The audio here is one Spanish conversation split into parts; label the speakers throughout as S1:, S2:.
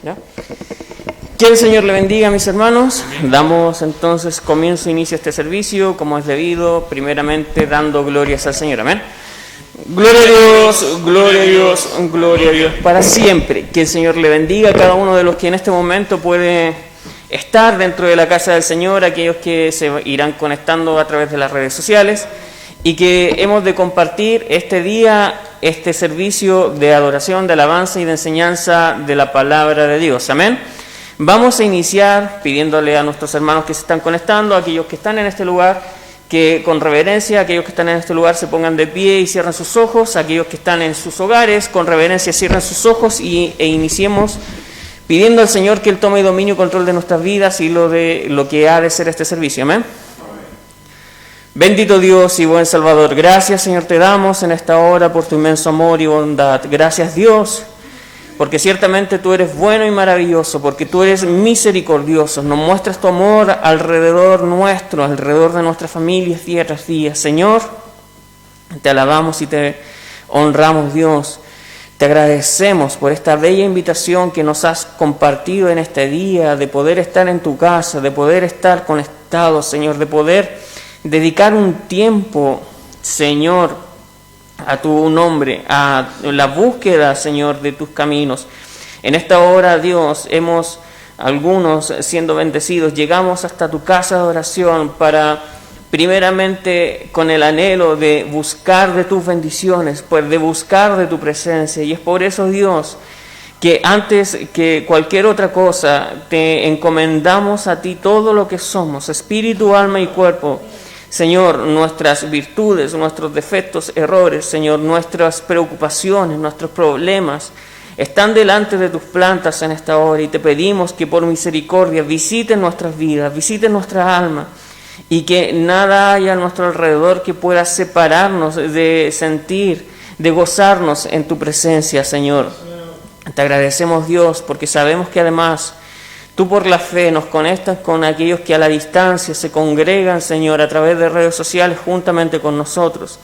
S1: ¿Ya? Que el Señor le bendiga, mis hermanos. Damos entonces inicio a este servicio, como es debido, primeramente dando glorias al Señor. Amén. Gloria a Dios, gloria a Dios, gloria a Dios, para siempre. Que el Señor le bendiga a cada uno de los que en este momento puede estar dentro de la casa del Señor, aquellos que se irán conectando a través de las redes sociales, y que hemos de compartir este día, este servicio de adoración, de alabanza y de enseñanza de la palabra de Dios. Amén. Vamos a iniciar pidiéndole a nuestros hermanos que se están conectando, a aquellos que están en este lugar, que con reverencia, aquellos que están en este lugar se pongan de pie y cierren sus ojos, aquellos que están en sus hogares, con reverencia cierren sus ojos e iniciemos pidiendo al Señor que Él tome dominio y control de nuestras vidas y lo que ha de ser este servicio. Amén. Bendito Dios y buen Salvador, gracias Señor te damos en esta hora por tu inmenso amor y bondad. Gracias Dios, porque ciertamente tú eres bueno y maravilloso, porque tú eres misericordioso, nos muestras tu amor alrededor nuestro, alrededor de nuestras familias día tras día. Señor, te alabamos y te honramos Dios, te agradecemos por esta bella invitación que nos has compartido en este día, de poder estar en tu casa, de poder estar conectados, Señor, de poder dedicar un tiempo, Señor, a tu nombre, a la búsqueda, Señor, de tus caminos. En esta hora, Dios, algunos siendo bendecidos, llegamos hasta tu casa de oración para, primeramente, con el anhelo de buscar de tus bendiciones, pues de buscar de tu presencia. Y es por eso, Dios, que antes que cualquier otra cosa, te encomendamos a ti todo lo que somos, espíritu, alma y cuerpo. Señor, nuestras virtudes, nuestros defectos, errores, Señor, nuestras preocupaciones, nuestros problemas, están delante de tus plantas en esta hora y te pedimos que por misericordia visiten nuestras vidas, visiten nuestra alma y que nada haya a nuestro alrededor que pueda separarnos de sentir, de gozarnos en tu presencia, Señor. Te agradecemos, Dios, porque sabemos que además tú por la fe nos conectas con aquellos que a la distancia se congregan, Señor, a través de redes sociales juntamente con nosotros.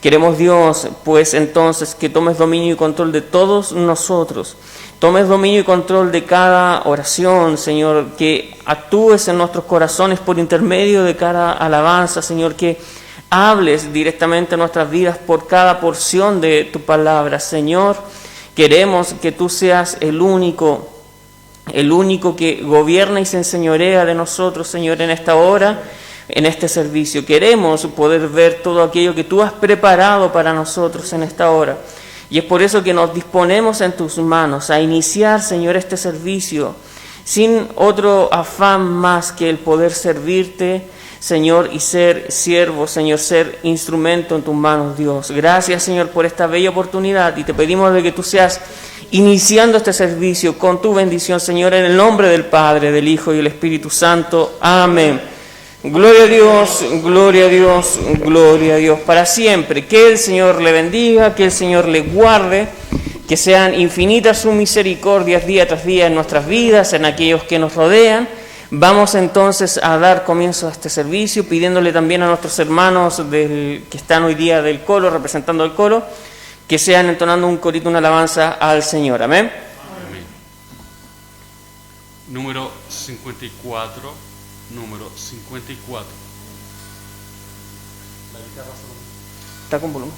S1: Queremos, Dios, pues entonces que tomes dominio y control de todos nosotros. Tomes dominio y control de cada oración, Señor, que actúes en nuestros corazones por intermedio de cada alabanza, Señor, que hables directamente a nuestras vidas por cada porción de tu palabra. Señor, queremos que tú seas el único que gobierna y se enseñorea de nosotros, Señor, en esta hora, en este servicio. Queremos poder ver todo aquello que tú has preparado para nosotros en esta hora. Y es por eso que nos disponemos en tus manos a iniciar, Señor, este servicio sin otro afán más que el poder servirte, Señor, y ser siervo, Señor, ser instrumento en tus manos, Dios. Gracias, Señor, por esta bella oportunidad y te pedimos de que tú seas iniciando este servicio con tu bendición, Señor, en el nombre del Padre, del Hijo y del Espíritu Santo. Amén. Gloria a Dios, gloria a Dios, gloria a Dios, para siempre. Que el Señor le bendiga, que el Señor le guarde, que sean infinitas sus misericordias día tras día en nuestras vidas, en aquellos que nos rodean. Vamos entonces a dar comienzo a este servicio, pidiéndole también a nuestros hermanos que están hoy día del coro, representando el coro, que sean entonando un corito, una alabanza al Señor. Amén.
S2: Amén. Número 54. Número 54. La guitarra solo
S1: Está con volumen.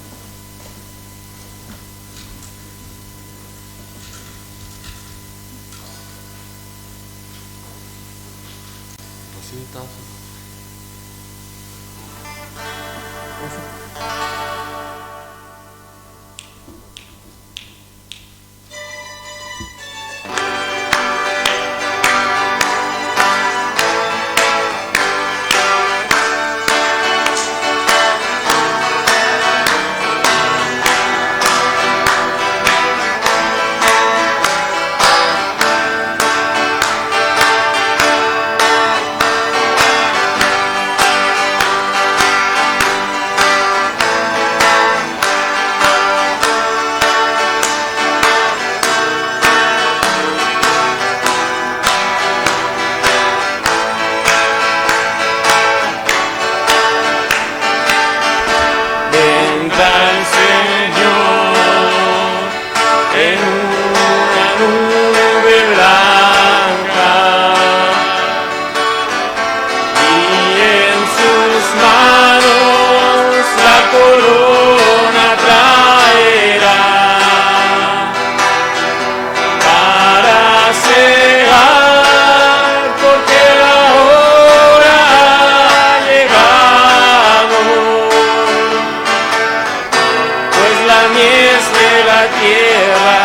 S1: la mies de la tierra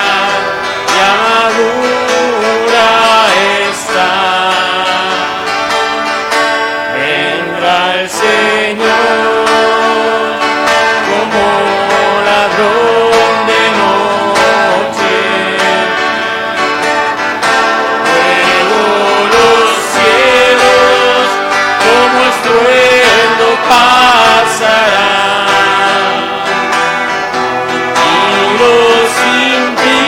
S1: ya madura está. Vendrá el Señor como ladrón de noche. Luego los cielos como estruendo pasarán y los impíos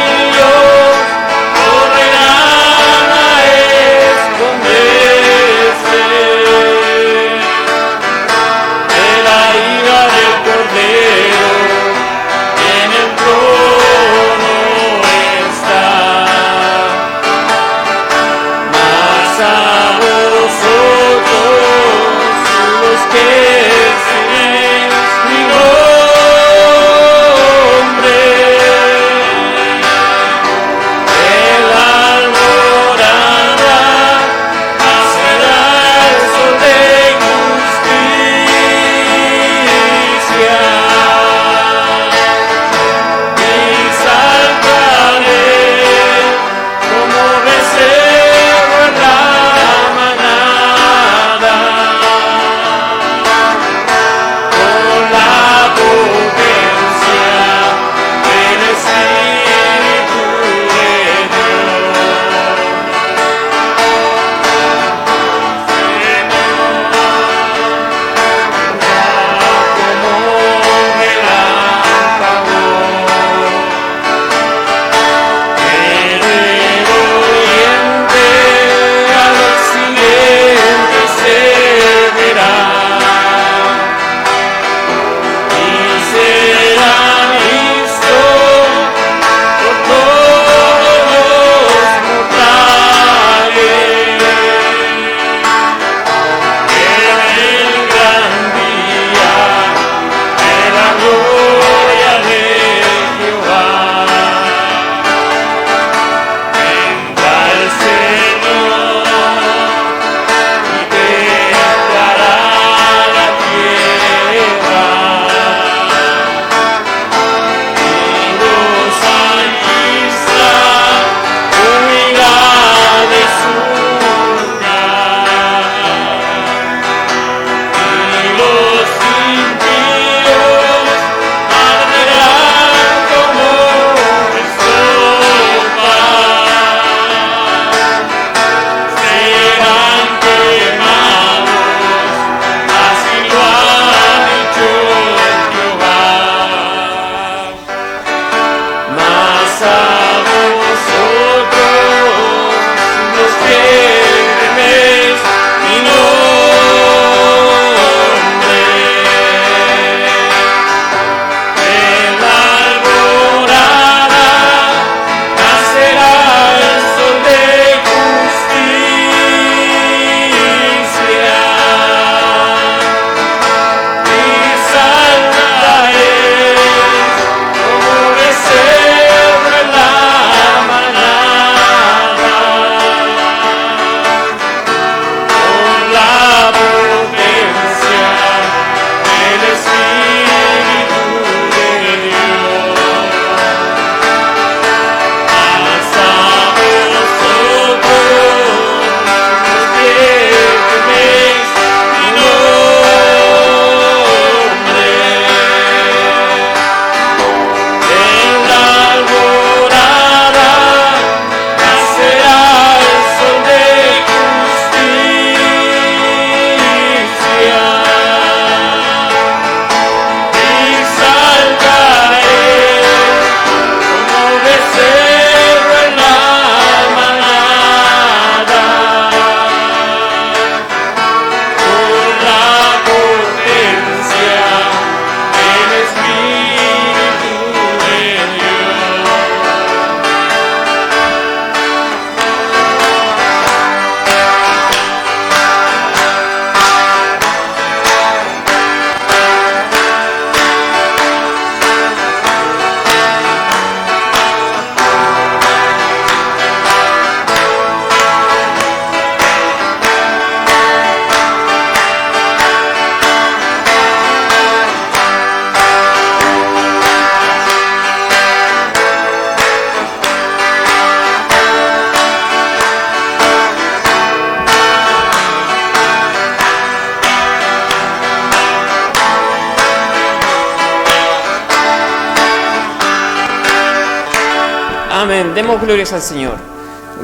S1: Amén. Demos glorias al Señor.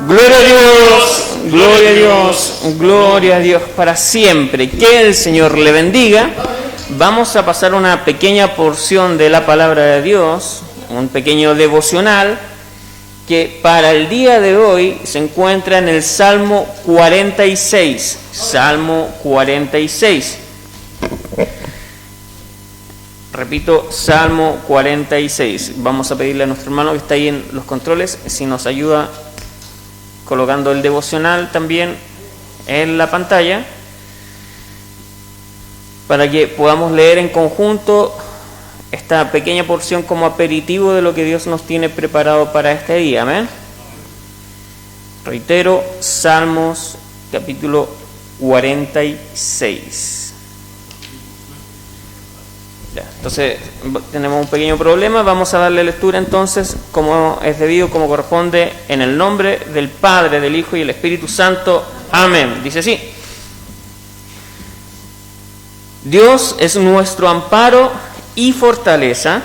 S1: Gloria a Dios, gloria a Dios, gloria a Dios para siempre. Que el Señor le bendiga. Vamos a pasar una pequeña porción de la palabra de Dios, un pequeño devocional que para el día de hoy se encuentra en el Salmo 46. Salmo 46. Repito, Salmo 46. Vamos a pedirle a nuestro hermano que está ahí en los controles si nos ayuda colocando el devocional también en la pantalla para que podamos leer en conjunto esta pequeña porción como aperitivo de lo que Dios nos tiene preparado para este día. Amén. Reitero, Salmos capítulo 46. Ya, entonces tenemos un pequeño problema. Vamos a darle lectura entonces como es debido, como corresponde, en el nombre del Padre, del Hijo y del Espíritu Santo. Amén. Dice así: Dios es nuestro amparo y fortaleza,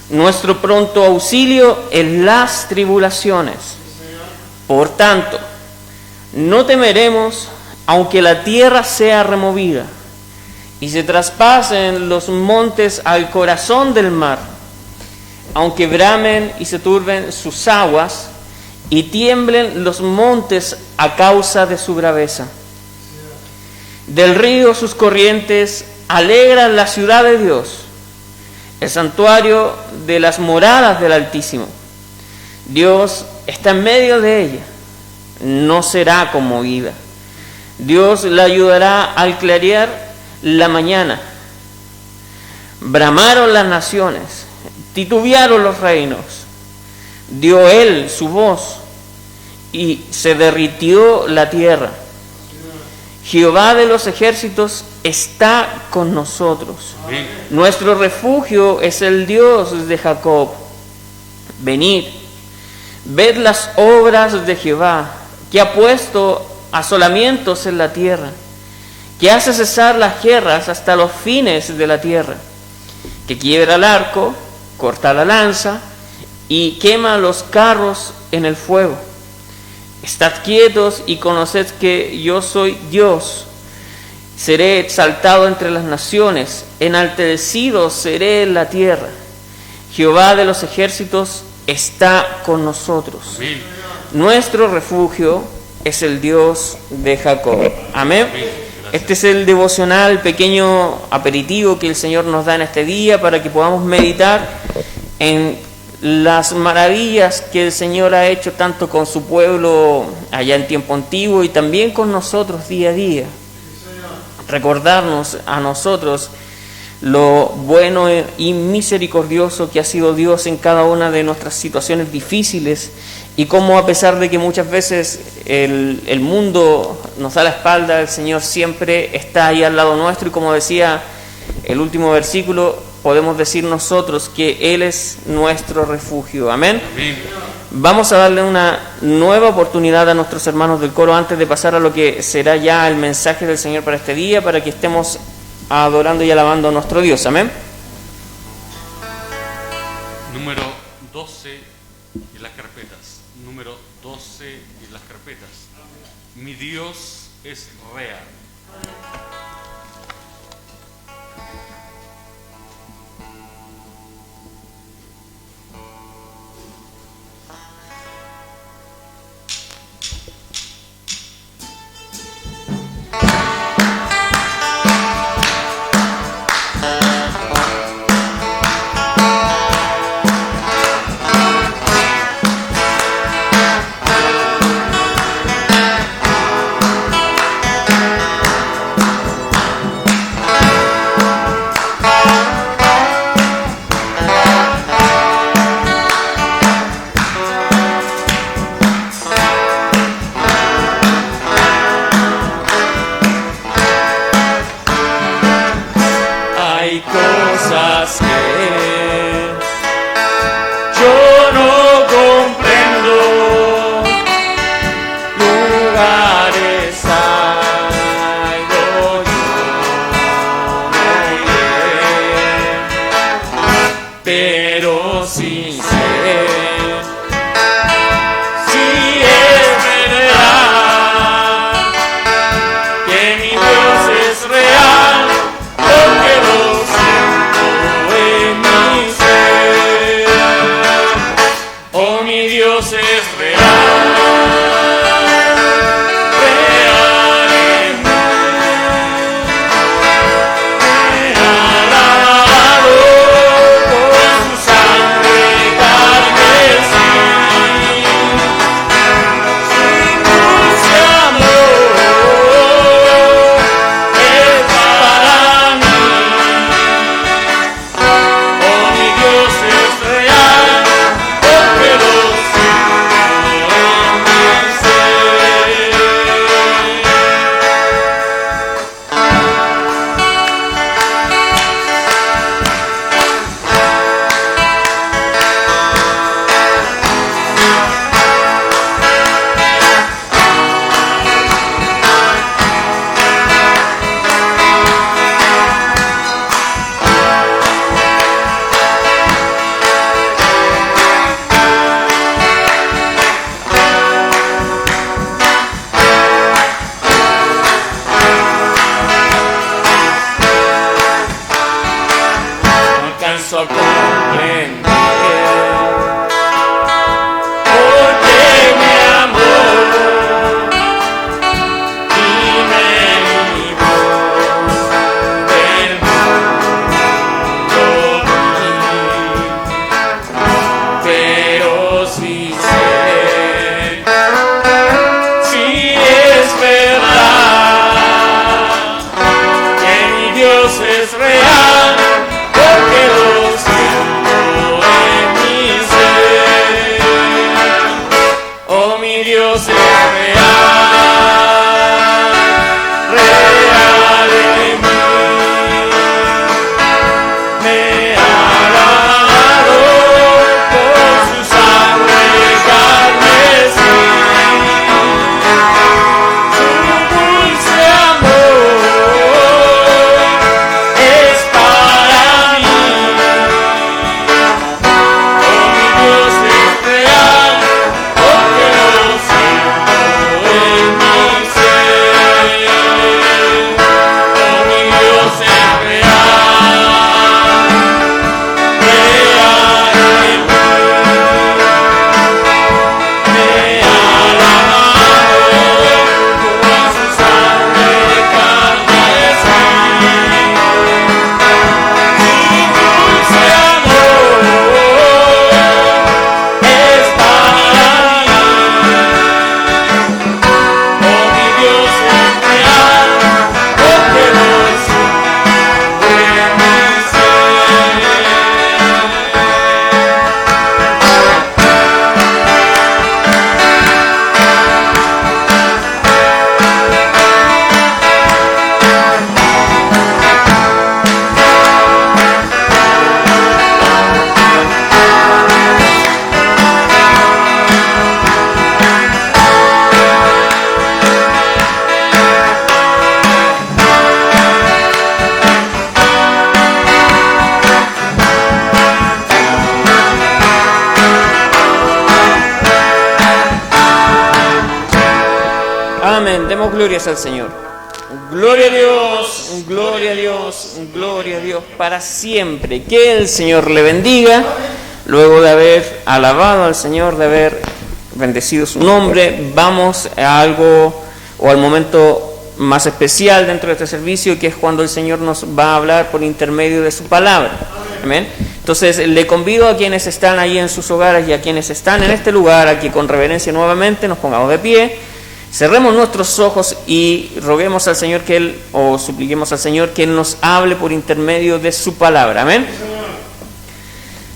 S1: nuestro pronto auxilio en las tribulaciones. Por tanto, no temeremos aunque la tierra sea removida y se traspasen los montes al corazón del mar, aunque bramen y se turben sus aguas y tiemblen los montes a causa de su braveza. Del río sus corrientes alegran la ciudad de Dios, el santuario de las moradas del Altísimo. Dios está en medio de ella, no será conmovida. Dios la ayudará al clarear la mañana. Bramaron las naciones, titubearon los reinos. Dio él su voz y se derritió la tierra. Jehová de los ejércitos está con nosotros. Nuestro refugio es el Dios de Jacob. Venid, ved las obras de Jehová, que ha puesto asolamientos en la tierra, que hace cesar las guerras hasta los fines de la tierra, que quiebra el arco, corta la lanza y quema los carros en el fuego. Estad quietos y conoced que yo soy Dios. Seré exaltado entre las naciones, enaltecido seré en la tierra. Jehová de los ejércitos está con nosotros. Amén. Nuestro refugio es el Dios de Jacob. Amén. Este es el devocional, pequeño aperitivo que el Señor nos da en este día para que podamos meditar en las maravillas que el Señor ha hecho tanto con su pueblo allá en tiempo antiguo y también con nosotros día a día. Recordarnos a nosotros lo bueno y misericordioso que ha sido Dios en cada una de nuestras situaciones difíciles y cómo, a pesar de que muchas veces el mundo nos da la espalda, el Señor siempre está ahí al lado nuestro, y como decía el último versículo, podemos decir nosotros que Él es nuestro refugio. Amén. Amén. Vamos a darle una nueva oportunidad a nuestros hermanos del coro antes de pasar a lo que será ya el mensaje del Señor para este día, para que estemos adorando y alabando a nuestro Dios. Amén.
S2: Número 12 y las carpetas. Número 12 y las carpetas. Mi Dios es real.
S1: Dios es real. Amén. Demos glorias al Señor. Gloria a Dios, gloria a Dios, gloria a Dios para siempre. Que el Señor le bendiga. Luego de haber alabado al Señor, de haber bendecido su nombre, vamos a algo o al momento más especial dentro de este servicio, que es cuando el Señor nos va a hablar por intermedio de su palabra. Amén. Entonces le convido a quienes están ahí en sus hogares y a quienes están en este lugar, a que con reverencia nuevamente nos pongamos de pie, cerremos nuestros ojos y roguemos al Señor que Él, o supliquemos al Señor que Él nos hable por intermedio de su palabra. Amén.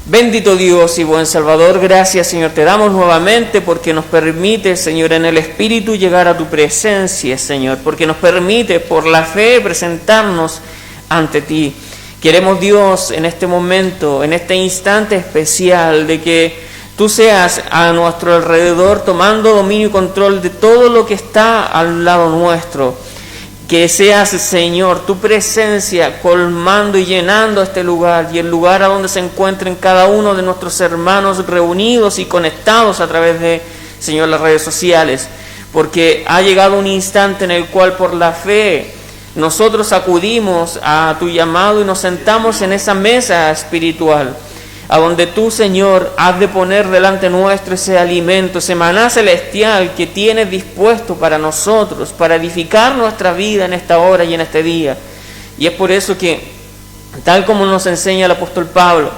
S1: Bendito Dios y buen Salvador, gracias Señor, te damos nuevamente porque nos permite, Señor, en el Espíritu llegar a tu presencia, Señor, porque nos permite por la fe presentarnos ante ti. Queremos, Dios, en este momento, en este instante especial, de que tú seas a nuestro alrededor tomando dominio y control de todo lo que está al lado nuestro. Que seas, Señor, tu presencia colmando y llenando este lugar y el lugar a donde se encuentren cada uno de nuestros hermanos reunidos y conectados a través de, Señor, las redes sociales. Porque ha llegado un instante en el cual por la fe nosotros acudimos a tu llamado y nos sentamos en esa mesa espiritual. a donde tú, Señor, has de poner delante nuestro ese alimento, ese maná celestial que tienes dispuesto para nosotros, para edificar nuestra vida en esta hora y en este día. Y es por eso que, tal como nos enseña el apóstol Pablo,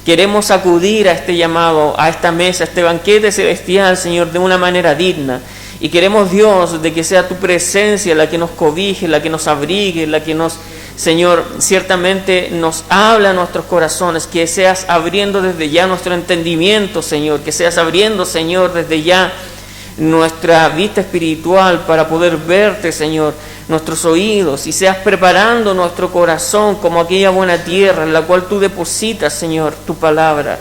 S1: queremos acudir a este llamado, a esta mesa, a este banquete celestial, Señor, de una manera digna. Y queremos, Dios, de que sea tu presencia la que nos cobije, la que nos abrigue, la que nos, Señor, ciertamente nos habla a nuestros corazones, que seas abriendo desde ya nuestro entendimiento, Señor, que seas abriendo, Señor, desde ya nuestra vista espiritual para poder verte, Señor, nuestros oídos, y seas preparando nuestro corazón como aquella buena tierra en la cual tú depositas, Señor, tu palabra.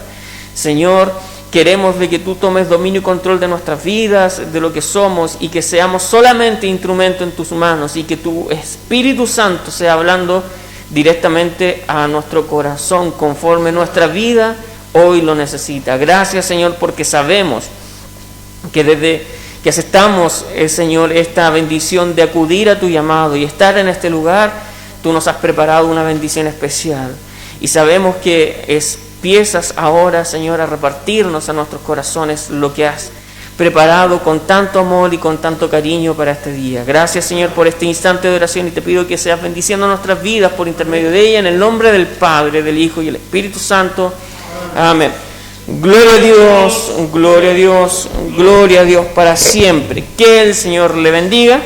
S1: Señor, queremos de que tú tomes dominio y control de nuestras vidas, de lo que somos, y que seamos solamente instrumento en tus manos, y que tu Espíritu Santo sea hablando directamente a nuestro corazón, conforme nuestra vida hoy lo necesita. Gracias, Señor, porque sabemos que desde que aceptamos, Señor, esta bendición de acudir a tu llamado y estar en este lugar, tú nos has preparado una bendición especial. Y sabemos que empiezas ahora, Señor, a repartirnos a nuestros corazones lo que has preparado con tanto amor y con tanto cariño para este día. Gracias, Señor, por este instante de oración, y te pido que seas bendiciendo nuestras vidas por intermedio de ella, en el nombre del Padre, del Hijo y del Espíritu Santo. Amén. Gloria a Dios, gloria a Dios, gloria a Dios para siempre. Que el Señor le bendiga.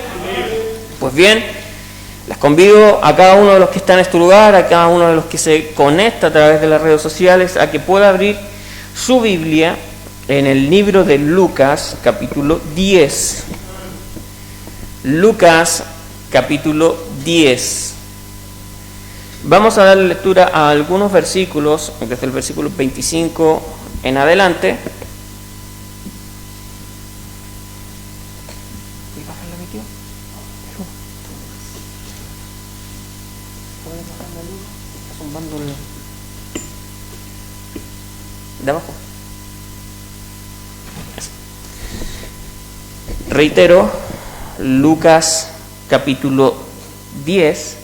S1: Pues bien, les convido a cada uno de los que están en este lugar, a cada uno de los que se conecta a través de las redes sociales, a que pueda abrir su Biblia en el libro de Lucas, capítulo 10. Lucas, capítulo 10. Vamos a darle lectura a algunos versículos, desde el versículo 25 en adelante. De abajo. Reitero, Lucas capítulo 10,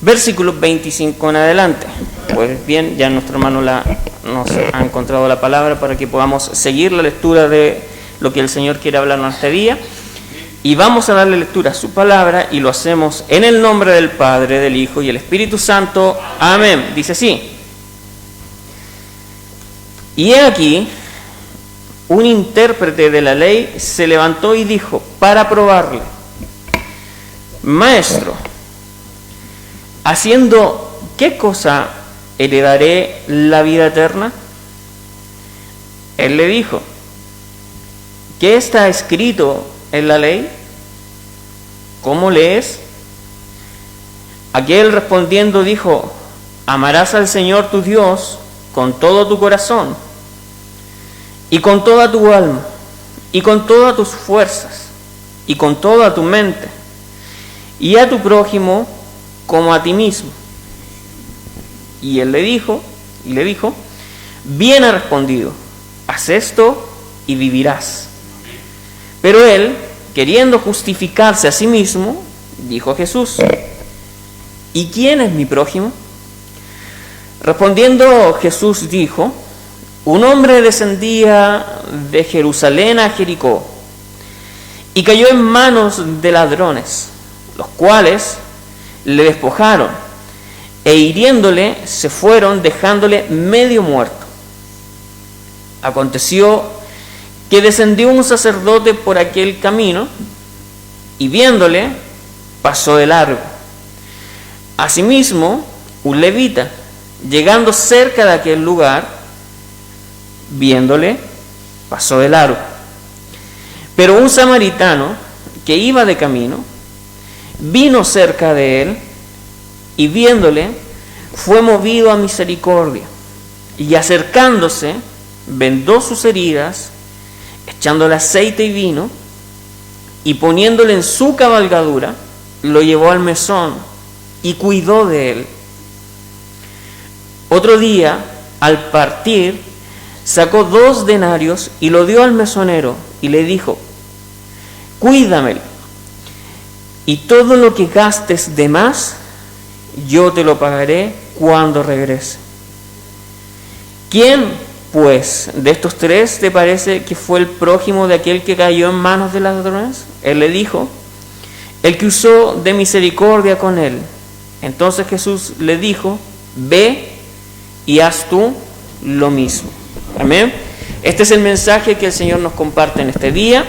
S1: versículo 25 en adelante. Pues bien, ya nuestro hermano nos ha encontrado la palabra para que podamos seguir la lectura de lo que el Señor quiere hablarnos este día. Y vamos a darle lectura a su palabra, y lo hacemos en el nombre del Padre, del Hijo y el Espíritu Santo. Amén. Dice así: y he aquí, un intérprete de la ley se levantó y dijo, para probarle: Maestro, ¿haciendo qué cosa heredaré la vida eterna? Él le dijo: ¿qué está escrito en la ley? ¿Cómo lees? Aquel respondiendo dijo: amarás al Señor tu Dios con todo tu corazón, y con toda tu alma, y con todas tus fuerzas, y con toda tu mente, y a tu prójimo como a ti mismo. Y él le dijo, bien ha respondido, haz esto y vivirás. Pero él, queriendo justificarse a sí mismo, dijo a Jesús: ¿y quién es mi prójimo? Respondiendo Jesús dijo: un hombre descendía de Jerusalén a Jericó y cayó en manos de ladrones, los cuales le despojaron e hiriéndole se fueron, dejándole medio muerto. Aconteció que descendió un sacerdote por aquel camino y viéndole pasó de largo. Asimismo, un levita, llegando cerca de aquel lugar, viéndole, pasó de largo. Pero un samaritano que iba de camino, vino cerca de él, y viéndole, fue movido a misericordia, y acercándose, vendó sus heridas, echándole aceite y vino, y poniéndole en su cabalgadura, lo llevó al mesón, y cuidó de él. Otro día, al partir, sacó 2 denarios y lo dio al mesonero y le dijo: cuídamelo, y todo lo que gastes de más, yo te lo pagaré cuando regrese. ¿Quién, pues, de estos tres te parece que fue el prójimo de aquel que cayó en manos de ladrones? Él le dijo: el que usó de misericordia con él. Entonces Jesús le dijo: ve y haz tú lo mismo. Amén. Este es el mensaje que el Señor nos comparte en este día.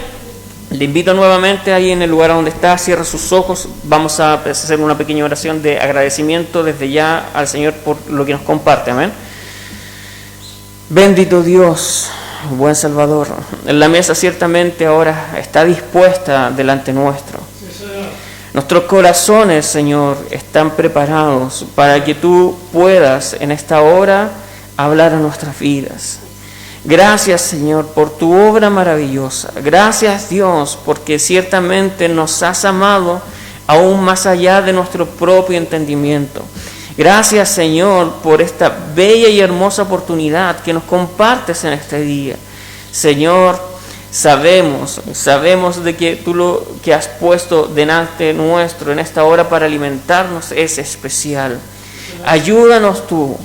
S1: Le invito nuevamente ahí en el lugar donde está, cierra sus ojos. Vamos a hacer una pequeña oración de agradecimiento desde ya al Señor por lo que nos comparte. Amén. Bendito Dios, buen Salvador. La mesa ciertamente ahora está dispuesta delante nuestro. Nuestros corazones, Señor, están preparados para que tú puedas en esta hora hablar a nuestras vidas. Gracias, Señor, por tu obra maravillosa. Gracias, Dios, porque ciertamente nos has amado aún más allá de nuestro propio entendimiento. Gracias, Señor, por esta bella y hermosa oportunidad que nos compartes en este día. Señor, sabemos de que tú lo que has puesto delante nuestro en esta hora para alimentarnos es especial. Ayúdanos tú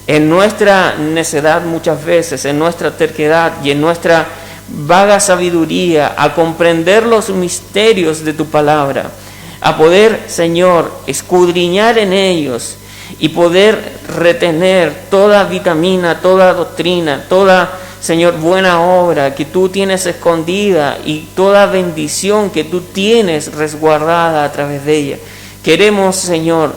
S1: en nuestra necedad muchas veces, en nuestra terquedad y en nuestra vaga sabiduría a comprender los misterios de tu palabra, a poder, Señor, escudriñar en ellos y poder retener toda vitamina, toda doctrina, toda, Señor, buena obra que tú tienes escondida y toda bendición que tú tienes resguardada a través de ella. Queremos, Señor,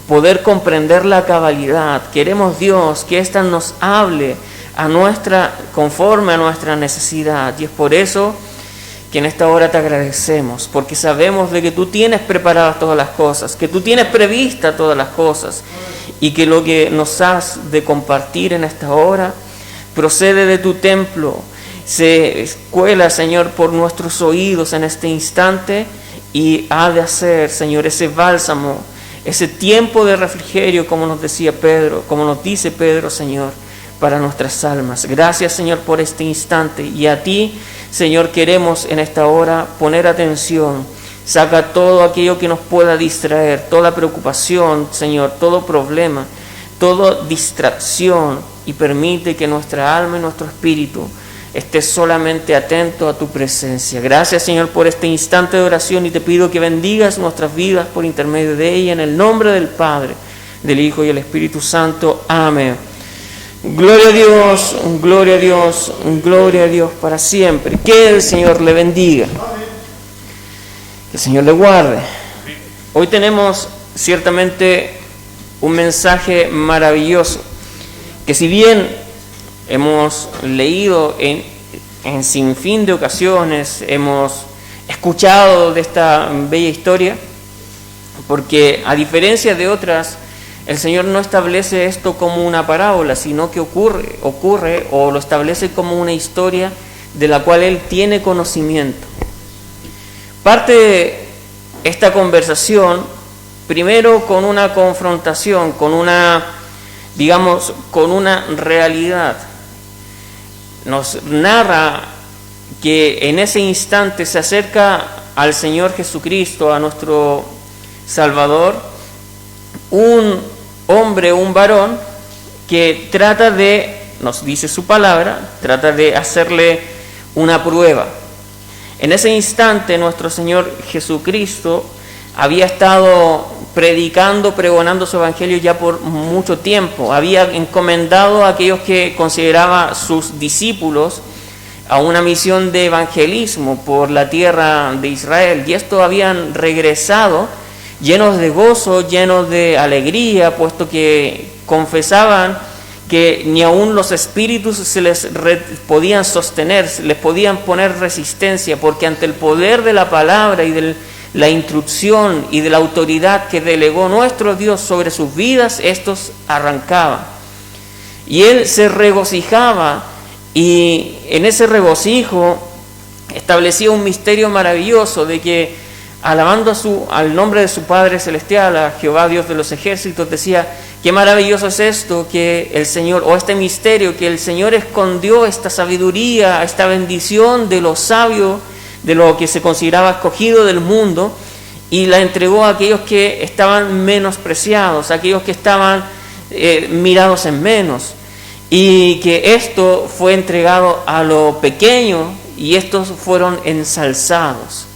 S1: poder comprender la cabalidad. Queremos, Dios, que ésta nos hable conforme a nuestra necesidad. Y es por eso que en esta hora te agradecemos, porque sabemos de que tú tienes preparadas todas las cosas, que tú tienes prevista todas las cosas, y que lo que nos has de compartir en esta hora procede de tu templo, se cuela, Señor, por nuestros oídos en este instante, y ha de hacer, Señor, ese bálsamo, ese tiempo de refrigerio, como nos decía Pedro, como nos dice Pedro, Señor, para nuestras almas. Gracias, Señor, por este instante, y a ti, Señor, queremos en esta hora poner atención. Saca todo aquello que nos pueda distraer, toda preocupación, Señor, todo problema, toda distracción, y permite que nuestra alma y nuestro espíritu esté solamente atento a tu presencia. Gracias, Señor, por este instante de oración, y te pido que bendigas nuestras vidas por intermedio de ella, en el nombre del Padre, del Hijo y del Espíritu Santo. Amén. Gloria a Dios, gloria a Dios, gloria a Dios para siempre. Que el Señor le bendiga. Que el Señor le guarde. Hoy tenemos ciertamente un mensaje maravilloso, que si bien hemos leído en sinfín de ocasiones, hemos escuchado de esta bella historia, porque a diferencia de otras, el Señor no establece esto como una parábola, sino que ocurre o lo establece como una historia de la cual Él tiene conocimiento. Parte de esta conversación, primero con una confrontación, con una realidad. Nos narra que en ese instante se acerca al Señor Jesucristo, a nuestro Salvador, un hombre, un varón, que trata de, nos dice su palabra, trata de hacerle una prueba. En ese instante nuestro Señor Jesucristo había estado pregonando su evangelio ya por mucho tiempo. Había encomendado a aquellos que consideraba sus discípulos a una misión de evangelismo por la tierra de Israel, y estos habían regresado llenos de gozo, llenos de alegría, puesto que confesaban que ni aun los espíritus se les podían sostener, les podían poner resistencia, porque ante el poder de la palabra y de la instrucción y de la autoridad que delegó nuestro Dios sobre sus vidas, estos arrancaban. Y Él se regocijaba, y en ese regocijo establecía un misterio maravilloso de que, alabando al nombre de su Padre Celestial, a Jehová Dios de los ejércitos, decía: qué maravilloso es esto que el Señor, o este misterio, que el Señor escondió esta sabiduría, esta bendición de los sabios, de lo que se consideraba escogido del mundo, y la entregó a aquellos que estaban menospreciados, a aquellos que estaban mirados en menos. y que esto fue entregado a lo pequeño y estos fueron ensalzados.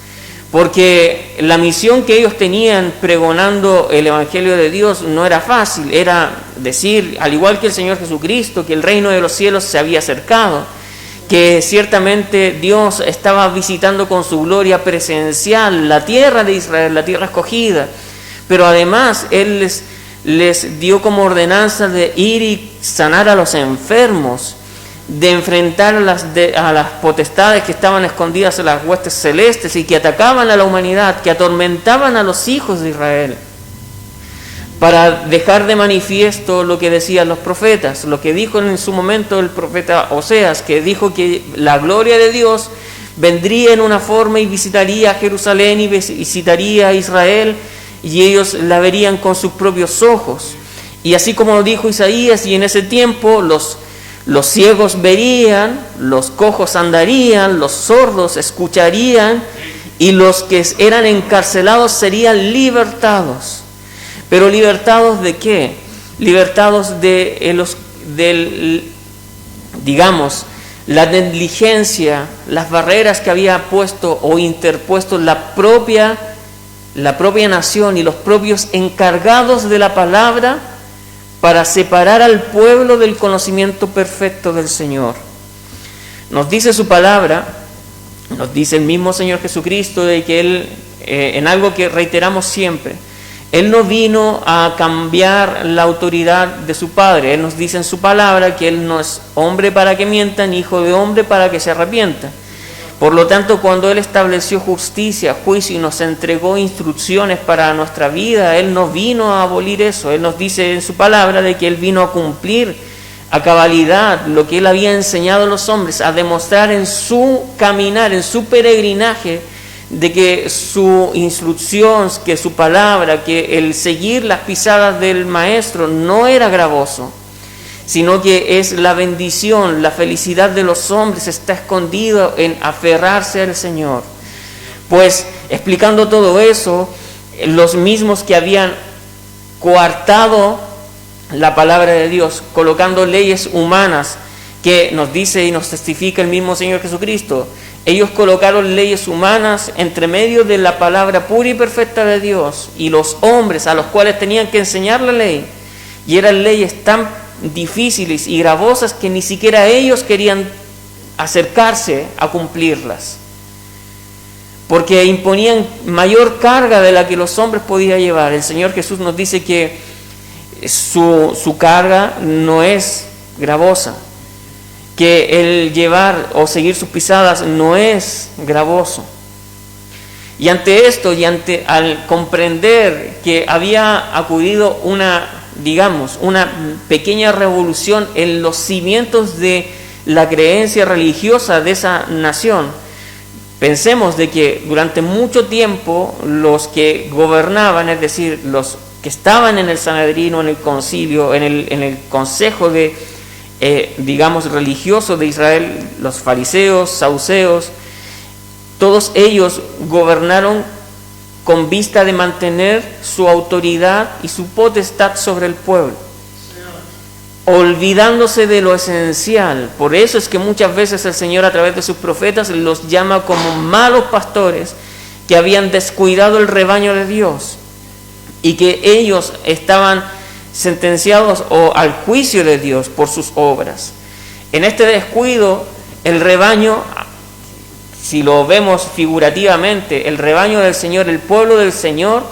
S1: Porque la misión que ellos tenían pregonando el Evangelio de Dios no era fácil, era decir, al igual que el Señor Jesucristo, que el reino de los cielos se había acercado, que ciertamente Dios estaba visitando con su gloria presencial la tierra de Israel, la tierra escogida, pero además Él les dio como ordenanza de ir y sanar a los enfermos, de enfrentar a las potestades que estaban escondidas en las huestes celestes y que atacaban a la humanidad, que atormentaban a los hijos de Israel, para dejar de manifiesto lo que decían los profetas, lo que dijo en su momento el profeta Oseas, que dijo que la gloria de Dios vendría en una forma y visitaría a Jerusalén y visitaría a Israel, y ellos la verían con sus propios ojos. Y así como lo dijo Isaías, y en ese tiempo los ciegos verían, los cojos andarían, los sordos escucharían, y los que eran encarcelados serían libertados. ¿Pero libertados de qué? Libertados digamos, la negligencia, las barreras que había puesto o interpuesto la propia nación y los propios encargados de la palabra para separar al pueblo del conocimiento perfecto del Señor. Nos dice su palabra, nos dice el mismo Señor Jesucristo, de que Él, en algo que reiteramos siempre, Él no vino a cambiar la autoridad de su Padre. Él nos dice en su palabra que Él no es hombre para que mienta, ni hijo de hombre para que se arrepienta. Por lo tanto, cuando Él estableció justicia, juicio y nos entregó instrucciones para nuestra vida, Él no vino a abolir eso. Él nos dice en su palabra de que Él vino a cumplir a cabalidad lo que Él había enseñado a los hombres, a demostrar en su caminar, en su peregrinaje, de que su instrucción, que su palabra, que el seguir las pisadas del Maestro no era gravoso, sino que es la bendición, la felicidad de los hombres está escondido en aferrarse al Señor. Pues explicando todo eso, los mismos que habían coartado la palabra de Dios, colocando leyes humanas, que nos dice y nos testifica el mismo Señor Jesucristo, ellos colocaron leyes humanas entre medio de la palabra pura y perfecta de Dios y los hombres a los cuales tenían que enseñar la ley, y eran leyes tan difíciles y gravosas que ni siquiera ellos querían acercarse a cumplirlas, porque imponían mayor carga de la que los hombres podían llevar. El Señor Jesús nos dice que su carga no es gravosa, que el llevar o seguir sus pisadas no es gravoso. Y ante esto, al comprender que había acudido una pequeña revolución en los cimientos de la creencia religiosa de esa nación, pensemos de que durante mucho tiempo los que gobernaban, es decir, los que estaban en el Sanedrín, en el concilio, en el consejo religioso de Israel, los fariseos, saduceos, todos ellos gobernaron con vista de mantener su autoridad y su potestad sobre el pueblo, olvidándose de lo esencial. Por eso es que muchas veces el Señor, a través de sus profetas, los llama como malos pastores que habían descuidado el rebaño de Dios y que ellos estaban sentenciados al juicio de Dios por sus obras. En este descuido, el rebaño, si lo vemos figurativamente, el rebaño del Señor, el pueblo del Señor,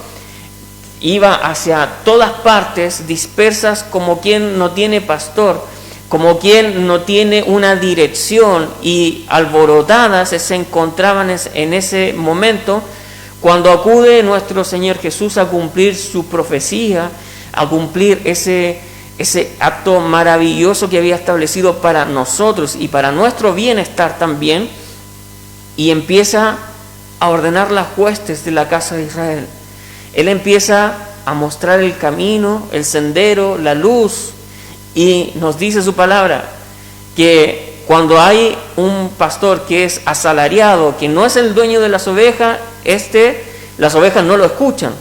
S1: iba hacia todas partes, dispersas como quien no tiene pastor, como quien no tiene una dirección, y alborotadas se encontraban en ese momento cuando acude nuestro Señor Jesús a cumplir su profecía, a cumplir ese acto maravilloso que había establecido para nosotros y para nuestro bienestar también, y empieza a ordenar las huestes de la casa de Israel. Él empieza a mostrar el camino, el sendero, la luz, y nos dice su palabra que cuando hay un pastor que es asalariado, que no es el dueño de las ovejas, las ovejas no lo escuchan.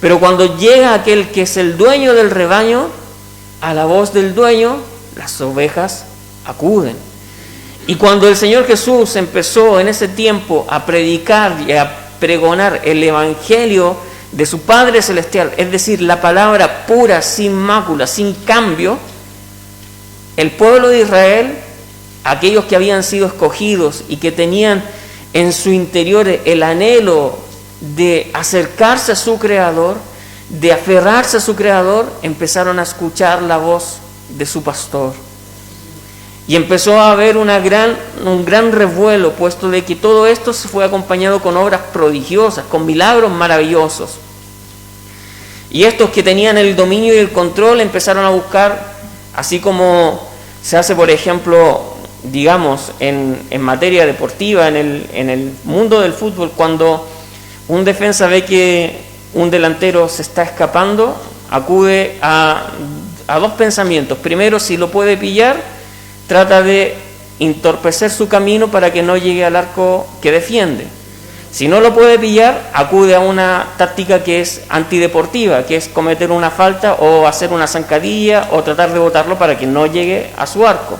S1: Pero cuando llega aquel que es el dueño del rebaño, a la voz del dueño, las ovejas acuden. Y cuando el Señor Jesús empezó en ese tiempo a predicar y a pregonar el evangelio de su Padre Celestial, es decir, la palabra pura, sin mácula, sin cambio, el pueblo de Israel, aquellos que habían sido escogidos y que tenían en su interior el anhelo de acercarse a su Creador, de aferrarse a su Creador, empezaron a escuchar la voz de su pastor. Y empezó a haber un gran revuelo, puesto de que todo esto se fue acompañado con obras prodigiosas, con milagros maravillosos. Y estos que tenían el dominio y el control empezaron a buscar, así como se hace, por ejemplo, digamos, en materia deportiva, en el mundo del fútbol, cuando un defensa ve que un delantero se está escapando, acude a dos pensamientos. Primero, si lo puede pillar, trata de entorpecer su camino para que no llegue al arco que defiende. Si no lo puede pillar, acude a una táctica que es antideportiva, que es cometer una falta o hacer una zancadilla o tratar de botarlo para que no llegue a su arco.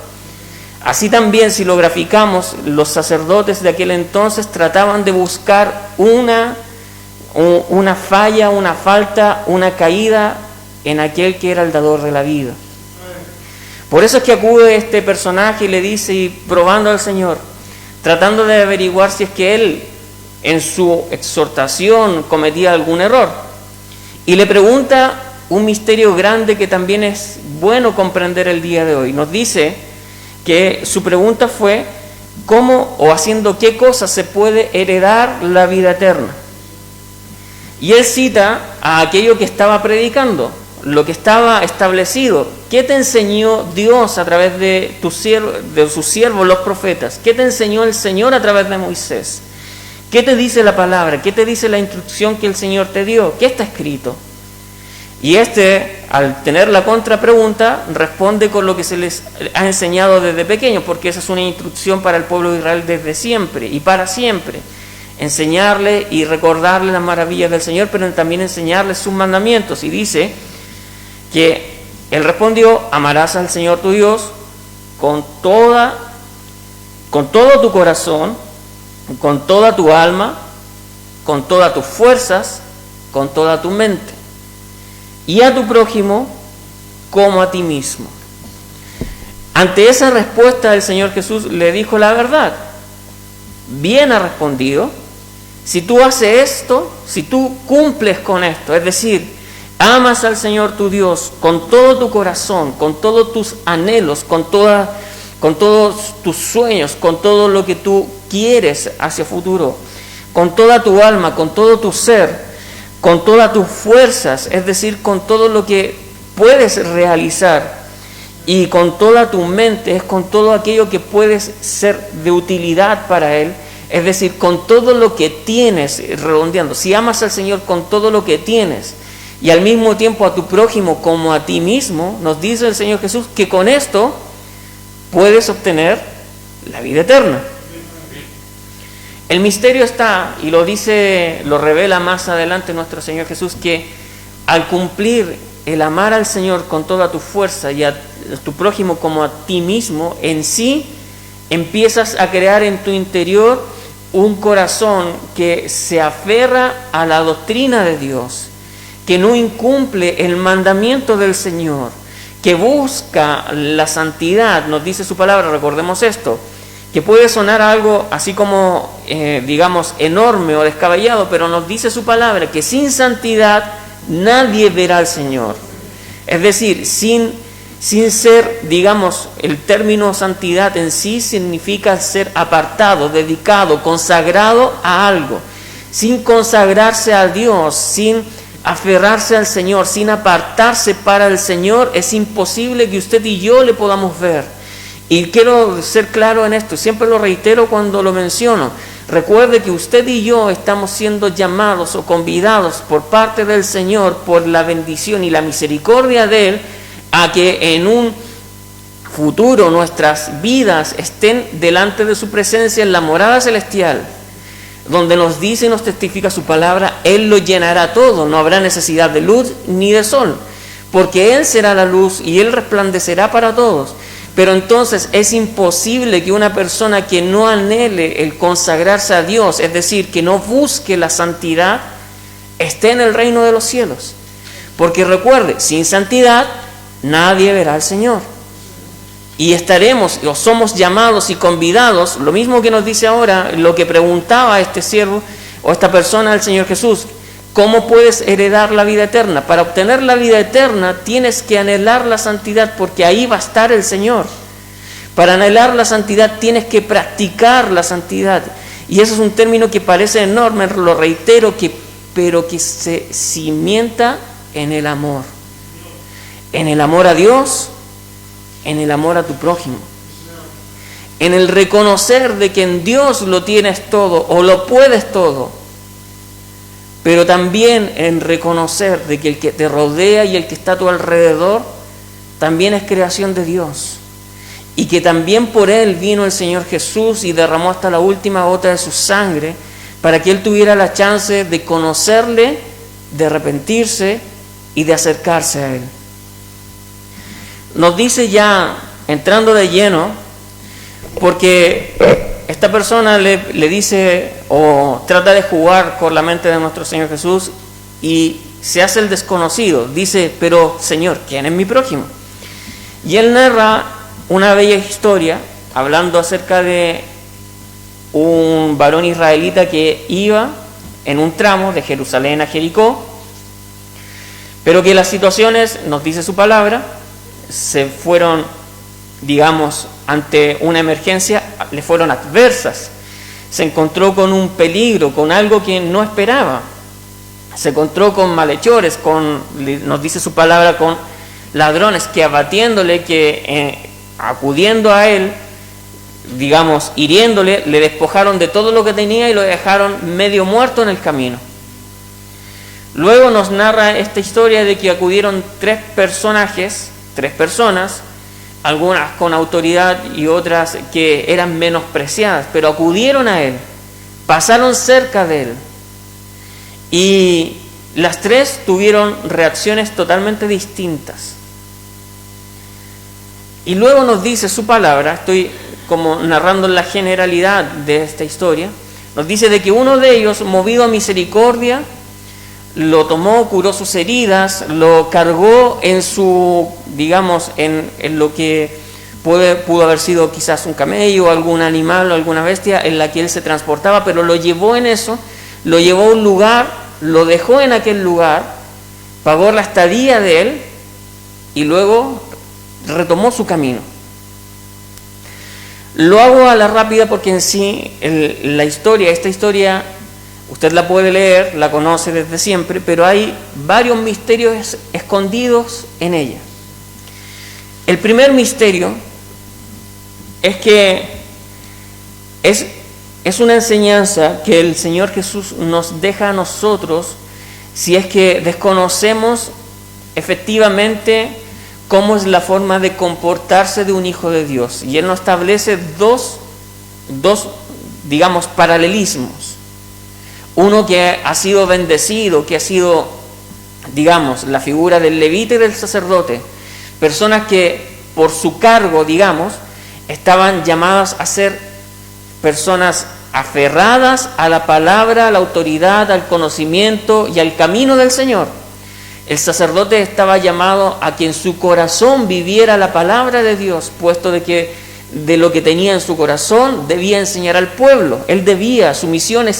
S1: Así también, si lo graficamos, los sacerdotes de aquel entonces trataban de buscar una falla, una falta, una caída en aquel que era el dador de la vida. Por eso es que acude este personaje y le dice, y probando al Señor, tratando de averiguar si es que él en su exhortación cometía algún error. Y le pregunta un misterio grande que también es bueno comprender el día de hoy. Nos dice que su pregunta fue, ¿cómo o haciendo qué cosa se puede heredar la vida eterna? Y él cita a aquello que estaba predicando, lo que estaba establecido. ¿Qué te enseñó Dios a través de sus siervos, los profetas? ¿Qué te enseñó el Señor a través de Moisés? ¿Qué te dice la palabra? ¿Qué te dice la instrucción que el Señor te dio? ¿Qué está escrito? Y al tener la contrapregunta, responde con lo que se les ha enseñado desde pequeños, porque esa es una instrucción para el pueblo de Israel desde siempre y para siempre. Enseñarle y recordarle las maravillas del Señor, pero también enseñarle sus mandamientos. Y dice que él respondió, amarás al Señor tu Dios con todo tu corazón, con toda tu alma, con todas tus fuerzas, con toda tu mente, y a tu prójimo como a ti mismo. Ante esa respuesta el Señor Jesús le dijo la verdad. Bien ha respondido. Si tú haces esto, si tú cumples con esto, es decir, amas al Señor tu Dios con todo tu corazón, con todos tus anhelos, con todos tus sueños, con todo lo que tú quieres hacia futuro, con toda tu alma, con todo tu ser, con todas tus fuerzas, es decir, con todo lo que puedes realizar, y con toda tu mente, es con todo aquello que puedes ser de utilidad para Él, es decir, con todo lo que tienes, redondeando. Si amas al Señor con todo lo que tienes y al mismo tiempo a tu prójimo como a ti mismo, nos dice el Señor Jesús que con esto puedes obtener la vida eterna. El misterio está, y lo revela más adelante nuestro Señor Jesús, que al cumplir el amar al Señor con toda tu fuerza y a tu prójimo como a ti mismo, en sí empiezas a crear en tu interior un corazón que se aferra a la doctrina de Dios, que no incumple el mandamiento del Señor, que busca la santidad. Nos dice su palabra, recordemos esto, que puede sonar algo así como, digamos, enorme o descabellado, pero nos dice su palabra que sin santidad nadie verá al Señor. Es decir, sin ser, digamos, el término santidad en sí significa ser apartado, dedicado, consagrado a algo. Sin consagrarse a Dios, sin aferrarse al Señor, sin apartarse para el Señor, es imposible que usted y yo le podamos ver. Y quiero ser claro en esto, siempre lo reitero cuando lo menciono. Recuerde que usted y yo estamos siendo llamados o convidados por parte del Señor, por la bendición y la misericordia de Él, a que en un futuro nuestras vidas estén delante de su presencia en la morada celestial, donde nos dice y nos testifica su palabra, Él lo llenará todo, no habrá necesidad de luz ni de sol, porque Él será la luz y Él resplandecerá para todos. Pero entonces es imposible que una persona que no anhele el consagrarse a Dios, es decir, que no busque la santidad, esté en el reino de los cielos. Porque recuerde, sin santidad nadie verá al Señor. Y estaremos, o somos llamados y convidados, lo mismo que nos dice ahora, lo que preguntaba este siervo o esta persona al Señor Jesús: ¿cómo puedes heredar la vida eterna? Para obtener la vida eterna tienes que anhelar la santidad, porque ahí va a estar el Señor. Para anhelar la santidad tienes que practicar la santidad. Y eso es un término que parece enorme, lo reitero, pero que se cimienta en el amor. En el amor a Dios, en el amor a tu prójimo. En el reconocer de que en Dios lo tienes todo o lo puedes todo. Pero también en reconocer de que el que te rodea y el que está a tu alrededor también es creación de Dios. Y que también por Él vino el Señor Jesús y derramó hasta la última gota de su sangre para que Él tuviera la chance de conocerle, de arrepentirse y de acercarse a Él. Nos dice ya, entrando de lleno, porque esta persona le dice o trata de jugar con la mente de nuestro Señor Jesús y se hace el desconocido. Dice: pero Señor, ¿quién es mi prójimo? Y Él narra una bella historia hablando acerca de un varón israelita que iba en un tramo de Jerusalén a Jericó, pero que las situaciones, nos dice su palabra, se fueron, digamos, ante una emergencia, le fueron adversas. Se encontró con un peligro, con algo que no esperaba. Se encontró con malhechores, nos dice su palabra, con ladrones que abatiéndole, que acudiendo a él, digamos, hiriéndole, le despojaron de todo lo que tenía y lo dejaron medio muerto en el camino. Luego nos narra esta historia de que acudieron tres personas, algunas con autoridad y otras que eran menospreciadas, pero acudieron a él, pasaron cerca de él, y las tres tuvieron reacciones totalmente distintas. Y luego nos dice su palabra, estoy como narrando la generalidad de esta historia, nos dice de que uno de ellos, movido a misericordia, lo tomó, curó sus heridas, lo cargó en su, digamos, en lo que pudo haber sido quizás un camello, algún animal o alguna bestia en la que él se transportaba, pero lo llevó en eso, lo llevó a un lugar, lo dejó en aquel lugar, pagó la estadía de él y luego retomó su camino. Lo hago a la rápida porque en sí esta historia usted la puede leer, la conoce desde siempre, pero hay varios misterios escondidos en ella. El primer misterio es que es una enseñanza que el Señor Jesús nos deja a nosotros si es que desconocemos efectivamente cómo es la forma de comportarse de un hijo de Dios. Y Él nos establece dos digamos, paralelismos. Uno que ha sido bendecido, que ha sido, digamos, la figura del levita y del sacerdote. Personas que por su cargo, digamos, estaban llamadas a ser personas aferradas a la palabra, a la autoridad, al conocimiento y al camino del Señor. El sacerdote estaba llamado a que en su corazón viviera la palabra de Dios, puesto de que de lo que tenía en su corazón debía enseñar al pueblo. Él debía, su misión era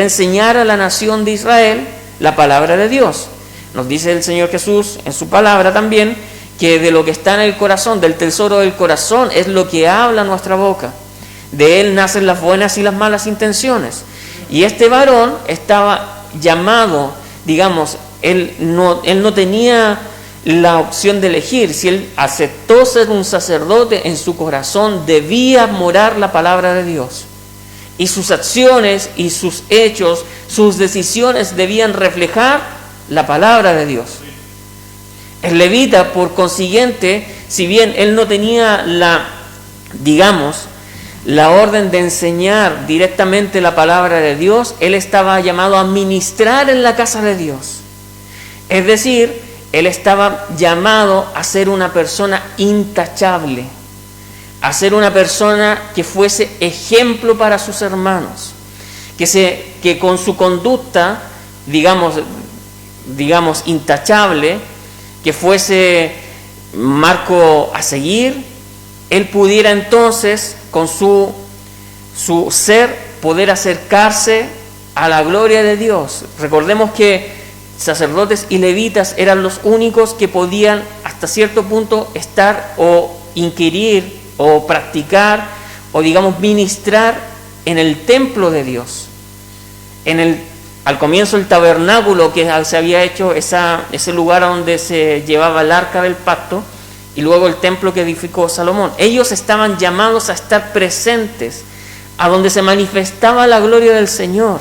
S1: enseñar a la nación de Israel la palabra de Dios. Nos dice el Señor Jesús en su palabra también que de lo que está en el corazón, del tesoro del corazón, es lo que habla nuestra boca. De él nacen las buenas y las malas intenciones. Y este varón estaba llamado, digamos, él no tenía la opción de elegir. Si él aceptó ser un sacerdote, en su corazón debía morar la palabra de Dios. Y sus acciones y sus hechos, sus decisiones debían reflejar la palabra de Dios. El levita, por consiguiente, si bien él no tenía la orden de enseñar directamente la palabra de Dios, él estaba llamado a ministrar en la casa de Dios. Es decir, él estaba llamado a ser una persona intachable, a ser una persona que fuese ejemplo para sus hermanos, que con su conducta, digamos intachable, que fuese marco a seguir, él pudiera entonces con su ser poder acercarse a la gloria de Dios. Recordemos que sacerdotes y levitas eran los únicos que podían hasta cierto punto estar o inquirir o practicar o ministrar en el templo de Dios. Al comienzo el tabernáculo que se había hecho, ese lugar donde se llevaba el arca del pacto, y luego el templo que edificó Salomón. Ellos estaban llamados a estar presentes, a donde se manifestaba la gloria del Señor.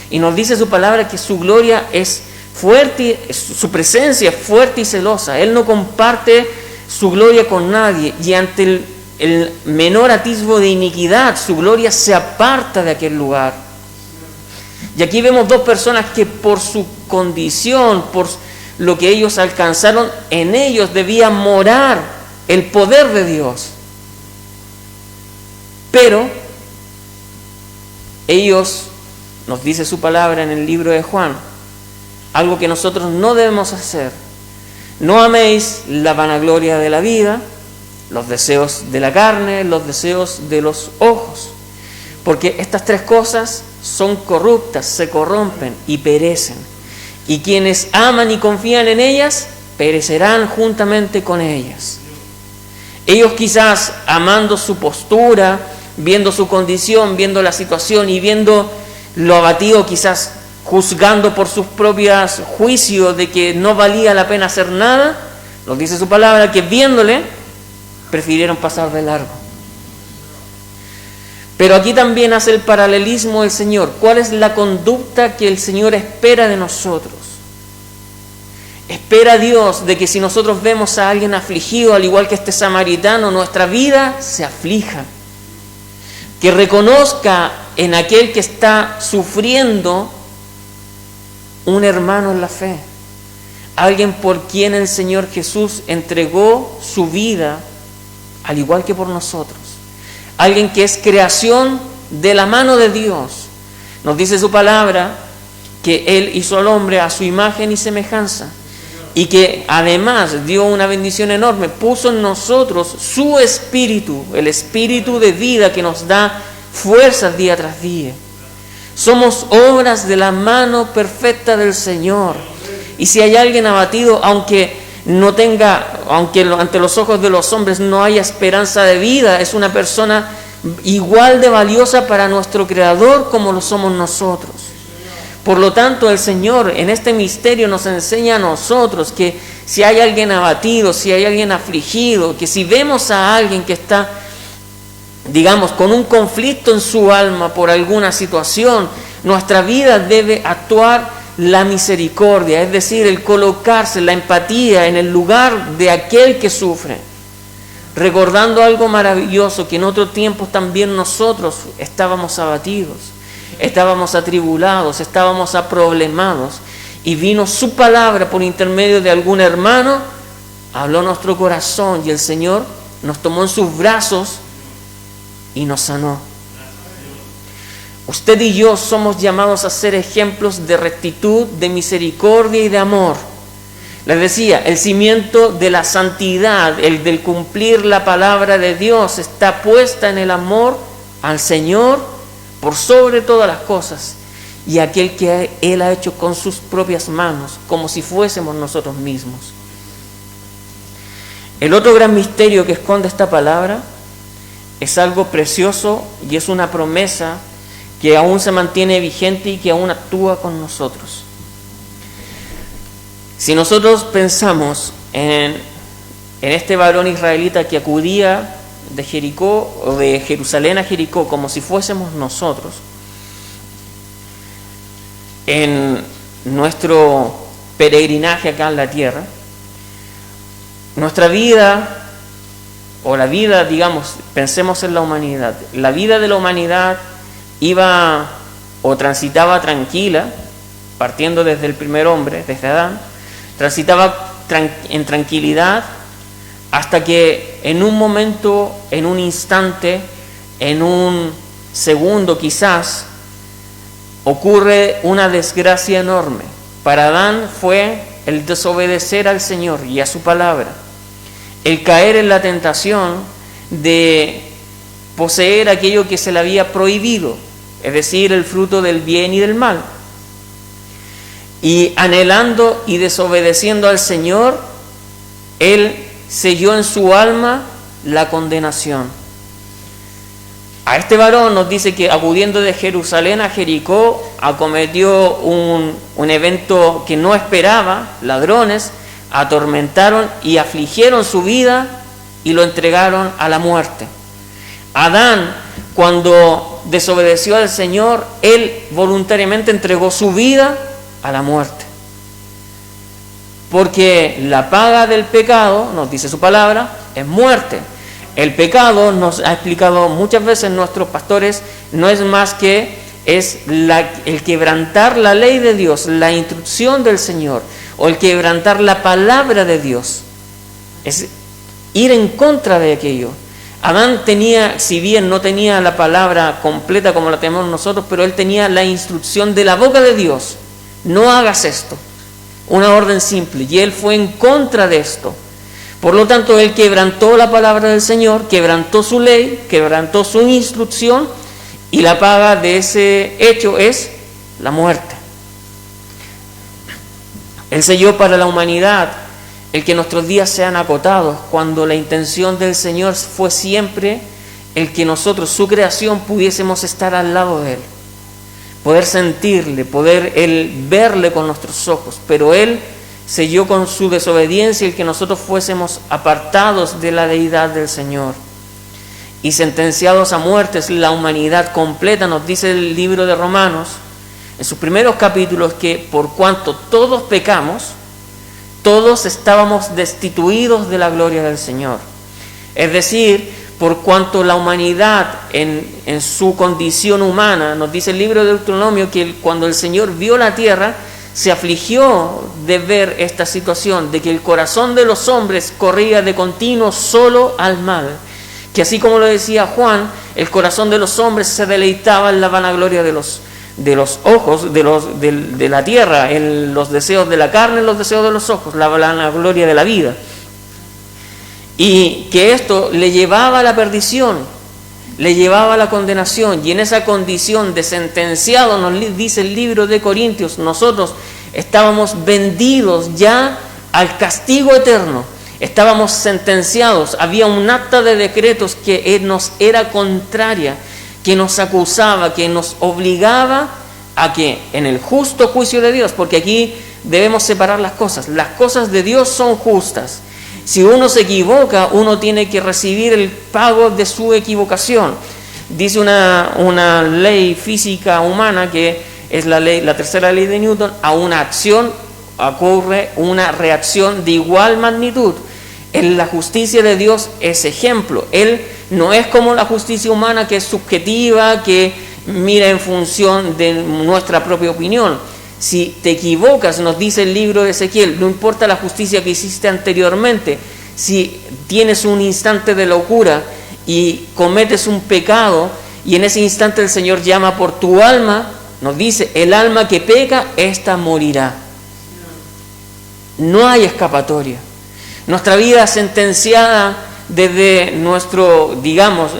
S1: Y nos dice su palabra que su gloria es fuerte, su presencia es fuerte y celosa. Él no comparte su gloria con nadie, y ante el menor atisbo de iniquidad, su gloria se aparta de aquel lugar. Y aquí vemos dos personas que por su condición, por lo que ellos alcanzaron, en ellos debía morar el poder de Dios. Pero ellos, nos dice su palabra en el libro de Juan, algo que nosotros no debemos hacer: no améis la vanagloria de la vida, los deseos de la carne, los deseos de los ojos, porque estas tres cosas son corruptas, se corrompen y perecen, y quienes aman y confían en ellas perecerán juntamente con ellas. Ellos quizás, amando su postura, viendo su condición, viendo la situación y viendo lo abatido, quizás juzgando por sus propios juicios de que no valía la pena hacer nada, nos dice su palabra que viéndole prefirieron pasar de largo. Pero aquí también hace el paralelismo el Señor. ¿Cuál es la conducta que el Señor espera de nosotros? Espera Dios de que si nosotros vemos a alguien afligido, al igual que este samaritano, nuestra vida se aflija. Que reconozca en aquel que está sufriendo un hermano en la fe. Alguien por quien el Señor Jesús entregó su vida, al igual que por nosotros. Alguien que es creación de la mano de Dios. Nos dice su palabra que Él hizo al hombre a su imagen y semejanza, y que además dio una bendición enorme, puso en nosotros su espíritu, el espíritu de vida que nos da fuerzas día tras día. Somos obras de la mano perfecta del Señor. Y si hay alguien abatido, aunque ante los ojos de los hombres no haya esperanza de vida, es una persona igual de valiosa para nuestro Creador como lo somos nosotros. Por lo tanto, el Señor en este misterio nos enseña a nosotros que si hay alguien abatido, si hay alguien afligido, que si vemos a alguien que está, con un conflicto en su alma por alguna situación, nuestra vida debe actuar la misericordia, es decir, el colocarse, la empatía en el lugar de aquel que sufre, recordando algo maravilloso, que en otros tiempos también nosotros estábamos abatidos, estábamos atribulados, estábamos aproblemados, y vino su palabra por intermedio de algún hermano, habló nuestro corazón, y el Señor nos tomó en sus brazos y nos sanó. Usted y yo somos llamados a ser ejemplos de rectitud, de misericordia y de amor. Les decía, el cimiento de la santidad, el del cumplir la palabra de Dios, está puesta en el amor al Señor por sobre todas las cosas, y aquel que Él ha hecho con sus propias manos, como si fuésemos nosotros mismos. El otro gran misterio que esconde esta palabra es algo precioso, y es una promesa que aún se mantiene vigente y que aún actúa con nosotros. Si nosotros pensamos en este varón israelita que acudía de Jericó o de Jerusalén a Jericó como si fuésemos nosotros, en nuestro peregrinaje acá en la tierra, nuestra vida, o la vida, pensemos en la humanidad, la vida de la humanidad iba o transitaba tranquila, partiendo desde el primer hombre, desde Adán, transitaba en tranquilidad, hasta que en un momento, en un instante, en un segundo quizás, ocurre una desgracia enorme. Para Adán fue el desobedecer al Señor y a su palabra, el caer en la tentación de poseer aquello que se le había prohibido, es decir, el fruto del bien y del mal. Y anhelando y desobedeciendo al Señor, él selló en su alma la condenación. A este varón nos dice que acudiendo de Jerusalén a Jericó, acometió un evento que no esperaba. Ladrones atormentaron y afligieron su vida y lo entregaron a la muerte. Adán, cuando desobedeció al Señor, él voluntariamente entregó su vida a la muerte. Porque la paga del pecado, nos dice su palabra, es muerte. El pecado, nos ha explicado muchas veces nuestros pastores, no es más que el quebrantar la ley de Dios, la instrucción del Señor, o el quebrantar la palabra de Dios. Es ir en contra de aquello. Adán tenía, si bien no tenía la palabra completa como la tenemos nosotros, pero él tenía la instrucción de la boca de Dios. No hagas esto. Una orden simple. Y él fue en contra de esto. Por lo tanto, él quebrantó la palabra del Señor, quebrantó su ley, quebrantó su instrucción, y la paga de ese hecho es la muerte. Él selló para la humanidad el que nuestros días sean acotados, cuando la intención del Señor fue siempre el que nosotros, su creación, pudiésemos estar al lado de Él, poder sentirle, poder verle con nuestros ojos, pero Él selló con su desobediencia el que nosotros fuésemos apartados de la deidad del Señor y sentenciados a muertes la humanidad completa. Nos dice el libro de Romanos en sus primeros capítulos que por cuanto todos pecamos, todos estábamos destituidos de la gloria del Señor. Es decir, por cuanto la humanidad en su condición humana, nos dice el libro de Deuteronomio que cuando el Señor vio la tierra, se afligió de ver esta situación, de que el corazón de los hombres corría de continuo solo al mal, que así como lo decía Juan, el corazón de los hombres se deleitaba en la vanagloria de los ojos, de la tierra, en los deseos de la carne, en los deseos de los ojos, la vanagloria de la vida, y que esto le llevaba a la perdición, le llevaba a la condenación, y en esa condición de sentenciado, nos dice el libro de Corintios, nosotros estábamos vendidos ya al castigo eterno, estábamos sentenciados, había un acta de decretos que nos era contraria, que nos acusaba, que nos obligaba a que en el justo juicio de Dios, porque aquí debemos separar las cosas de Dios son justas. Si uno se equivoca, uno tiene que recibir el pago de su equivocación. Dice una ley física humana, que es la tercera ley de Newton: a una acción ocurre una reacción de igual magnitud. En la justicia de Dios es ejemplo. Él no es como la justicia humana, que es subjetiva, que mira en función de nuestra propia opinión. Si te equivocas, nos dice el libro de Ezequiel, no importa la justicia que hiciste anteriormente, si tienes un instante de locura y cometes un pecado, y en ese instante el Señor llama por tu alma, nos dice, el alma que peca, ésta morirá. No hay escapatoria. Nuestra vida sentenciada desde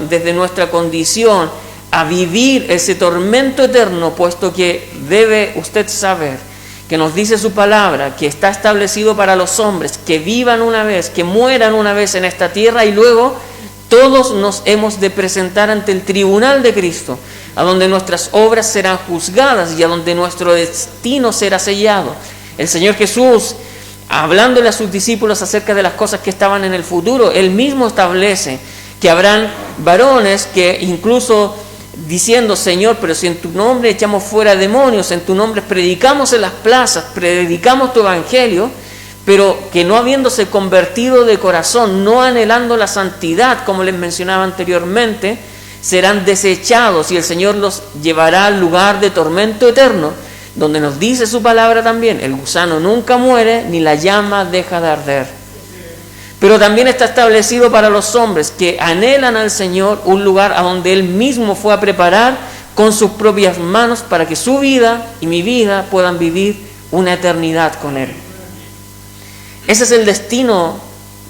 S1: desde nuestra condición a vivir ese tormento eterno, puesto que debe usted saber que nos dice su palabra, que está establecido para los hombres que vivan una vez, que mueran una vez en esta tierra, y luego todos nos hemos de presentar ante el tribunal de Cristo, a donde nuestras obras serán juzgadas y a donde nuestro destino será sellado. El Señor Jesús, hablándole a sus discípulos acerca de las cosas que estaban en el futuro, Él mismo establece que habrán varones que incluso diciendo, Señor, pero si en tu nombre echamos fuera demonios, en tu nombre predicamos en las plazas, predicamos tu evangelio, pero que no habiéndose convertido de corazón, no anhelando la santidad, como les mencionaba anteriormente, serán desechados y el Señor los llevará al lugar de tormento eterno. donde nos dice su palabra también, el gusano nunca muere ni la llama deja de arder. Pero también está establecido para los hombres que anhelan al Señor un lugar a donde Él mismo fue a preparar con sus propias manos para que su vida y mi vida puedan vivir una eternidad con Él. Ese es el destino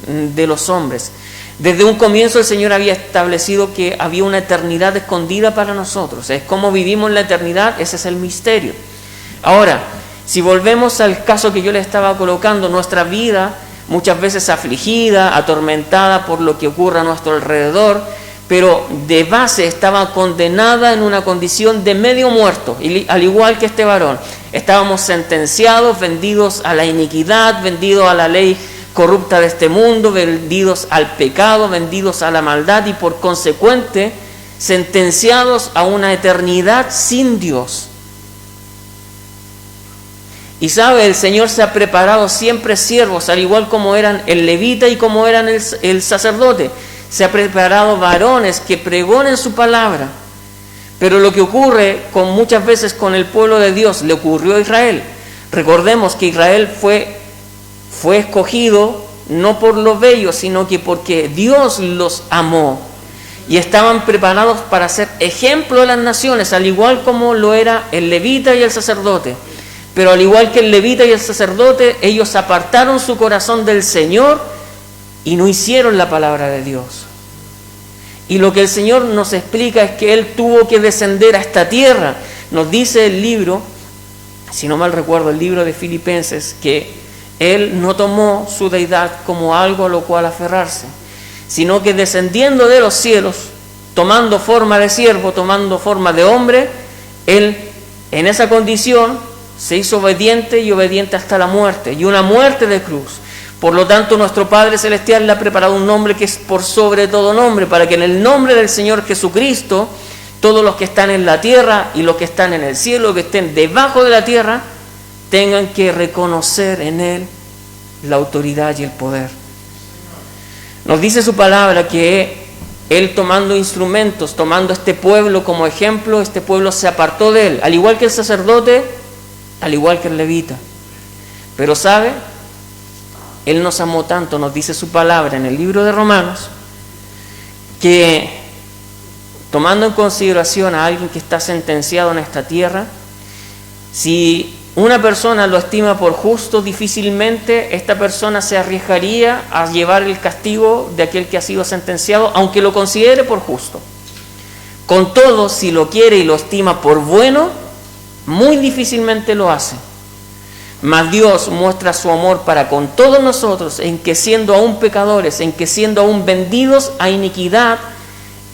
S1: de los hombres. Desde un comienzo el Señor había establecido que había una eternidad escondida para nosotros. Es cómo vivimos la eternidad, ese es el misterio. Ahora, si volvemos al caso que yo le estaba colocando, nuestra vida muchas veces afligida, atormentada por lo que ocurre a nuestro alrededor, pero de base estaba condenada en una condición de medio muerto, al igual que este varón. Estábamos sentenciados, vendidos a la iniquidad, vendidos a la ley corrupta de este mundo, vendidos al pecado, vendidos a la maldad y por consecuente sentenciados a una eternidad sin Dios. Y sabe, el Señor se ha preparado siempre siervos, al igual como eran el levita y como eran el sacerdote. Se ha preparado varones que pregonen su palabra. Pero lo que ocurre muchas veces con el pueblo de Dios, le ocurrió a Israel. Recordemos que Israel fue escogido no por lo bello, sino que porque Dios los amó. Y estaban preparados para ser ejemplo de las naciones, al igual como lo era el levita y el sacerdote. Pero al igual que el levita y el sacerdote, ellos apartaron su corazón del Señor y no hicieron la palabra de Dios. Y lo que el Señor nos explica es que Él tuvo que descender a esta tierra. Nos dice el libro, si no mal recuerdo, el libro de Filipenses, que Él no tomó su deidad como algo a lo cual aferrarse, sino que descendiendo de los cielos, tomando forma de siervo, tomando forma de hombre, Él en esa condición se hizo obediente y obediente hasta la muerte, y una muerte de cruz. Por lo tanto, nuestro Padre Celestial le ha preparado un nombre que es por sobre todo nombre, para que en el nombre del Señor Jesucristo, todos los que están en la tierra y los que están en el cielo, que estén debajo de la tierra, tengan que reconocer en Él la autoridad y el poder. Nos dice su palabra que Él, tomando instrumentos, tomando este pueblo como ejemplo, este pueblo se apartó de Él, al igual que el sacerdote, al igual que el levita. Pero ¿sabe? Él nos amó tanto, nos dice su palabra en el libro de Romanos, que tomando en consideración a alguien que está sentenciado en esta tierra, si una persona lo estima por justo, difícilmente esta persona se arriesgaría a llevar el castigo de aquel que ha sido sentenciado, aunque lo considere por justo. Con todo, si lo quiere y lo estima por bueno, muy difícilmente lo hace. Mas Dios muestra su amor para con todos nosotros, en que siendo aún pecadores, en que siendo aún vendidos a iniquidad,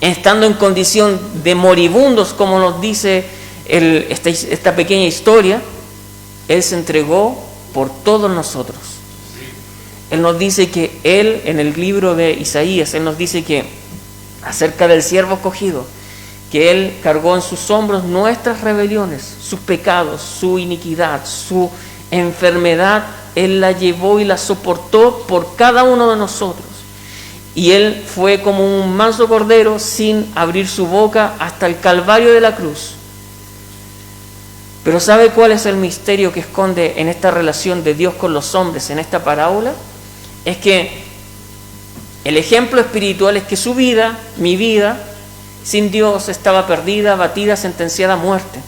S1: estando en condición de moribundos, como nos dice esta pequeña historia, Él se entregó por todos nosotros. Él nos dice que Él, en el libro de Isaías, Él nos dice que acerca del siervo escogido, que Él cargó en sus hombros nuestras rebeliones, sus pecados, su iniquidad, su enfermedad, Él la llevó y la soportó por cada uno de nosotros. Y Él fue como un manso cordero sin abrir su boca hasta el calvario de la cruz. Pero ¿sabe cuál es el misterio que esconde en esta relación de Dios con los hombres, en esta parábola? Es que el ejemplo espiritual es que su vida, mi vida, sin Dios estaba perdida, abatida, sentenciada a muerte.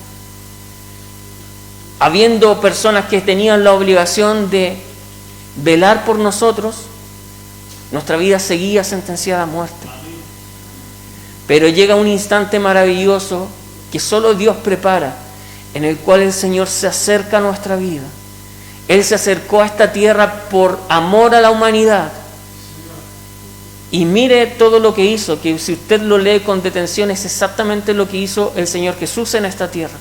S1: Habiendo personas que tenían la obligación de velar por nosotros, nuestra vida seguía sentenciada a muerte. Pero llega un instante maravilloso que solo Dios prepara, en el cual el Señor se acerca a nuestra vida. Él se acercó a esta tierra por amor a la humanidad. Y mire todo lo que hizo, que si usted lo lee con detención es exactamente lo que hizo el Señor Jesús en esta tierra.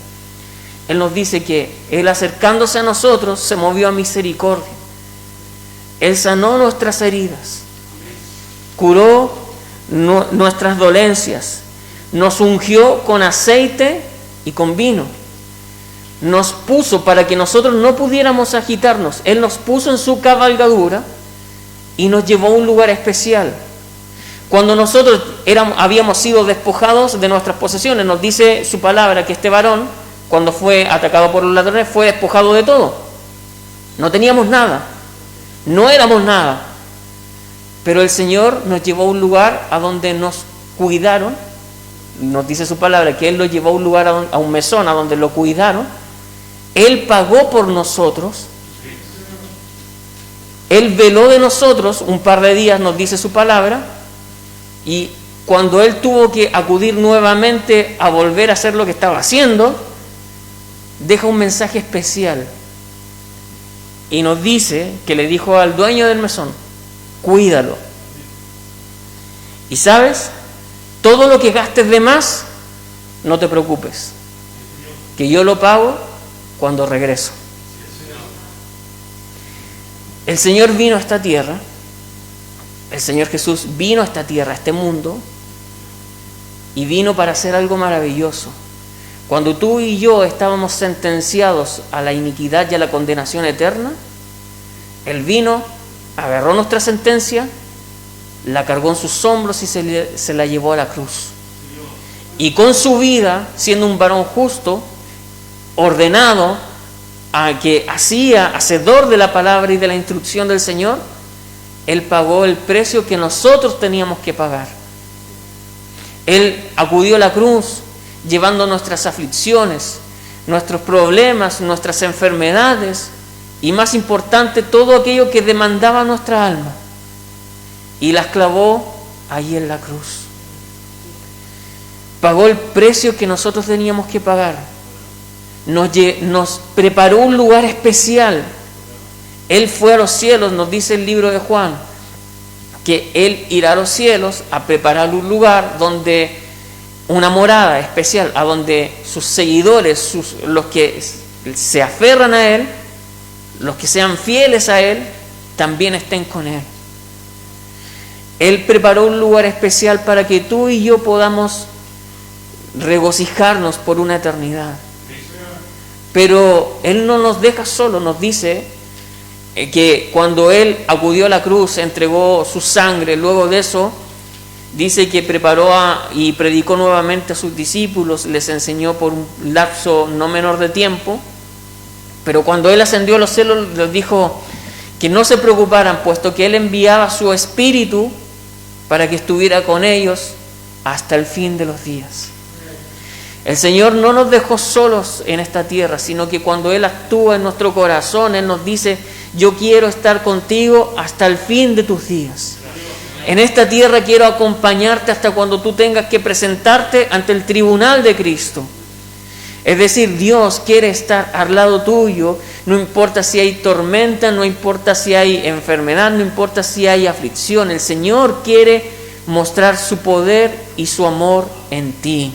S1: Él nos dice que Él, acercándose a nosotros, se movió a misericordia. Él sanó nuestras heridas, curó nuestras dolencias, nos ungió con aceite y con vino. Nos puso para que nosotros no pudiéramos agitarnos. Él nos puso en su cabalgadura y nos llevó a un lugar especial. Cuando nosotros habíamos sido despojados de nuestras posesiones, nos dice su palabra que este varón cuando fue atacado por los ladrones, fue despojado de todo. No teníamos nada, no éramos nada. Pero el Señor nos llevó a un lugar a donde nos cuidaron. Nos dice su palabra que Él lo llevó a un lugar, a un mesón, a donde lo cuidaron. Él pagó por nosotros. Él veló de nosotros un par de días, nos dice su palabra. Y cuando Él tuvo que acudir nuevamente a volver a hacer lo que estaba haciendo, deja un mensaje especial. Y nos dice que le dijo al dueño del mesón: cuídalo. Y sabes, todo lo que gastes de más, no te preocupes, que yo lo pago cuando regreso. El Señor vino a esta tierra, el Señor Jesús vino a esta tierra, a este mundo, y vino para hacer algo maravilloso. Cuando tú y yo estábamos sentenciados a la iniquidad y a la condenación eterna, Él vino, agarró nuestra sentencia, la cargó en sus hombros y se la llevó a la cruz. Y con su vida, siendo un varón justo, ordenado, a que hacía, hacedor de la palabra y de la instrucción del Señor, Él pagó el precio que nosotros teníamos que pagar. Él acudió a la cruz llevando nuestras aflicciones, nuestros problemas, nuestras enfermedades y, más importante, todo aquello que demandaba nuestra alma, y las clavó allí en la cruz. Pagó el precio que nosotros teníamos que pagar. Nos preparó un lugar especial. Él fue a los cielos, nos dice el libro de Juan, que Él irá a los cielos a preparar un lugar donde, una morada especial, a donde sus seguidores, los que se aferran a Él, los que sean fieles a Él, también estén con Él. Él preparó un lugar especial para que tú y yo podamos regocijarnos por una eternidad. Pero Él no nos deja solos, nos dice que cuando Él acudió a la cruz, entregó su sangre, luego de eso, dice que preparó y predicó nuevamente a sus discípulos, les enseñó por un lapso no menor de tiempo, pero cuando Él ascendió a los cielos les dijo que no se preocuparan, puesto que Él enviaba su Espíritu para que estuviera con ellos hasta el fin de los días. El Señor no nos dejó solos en esta tierra, sino que cuando Él actúa en nuestro corazón, Él nos dice: yo quiero estar contigo hasta el fin de tus días. En esta tierra quiero acompañarte hasta cuando tú tengas que presentarte ante el tribunal de Cristo. Es decir, Dios quiere estar al lado tuyo, no importa si hay tormenta, no importa si hay enfermedad, no importa si hay aflicción. El Señor quiere mostrar su poder y su amor en ti.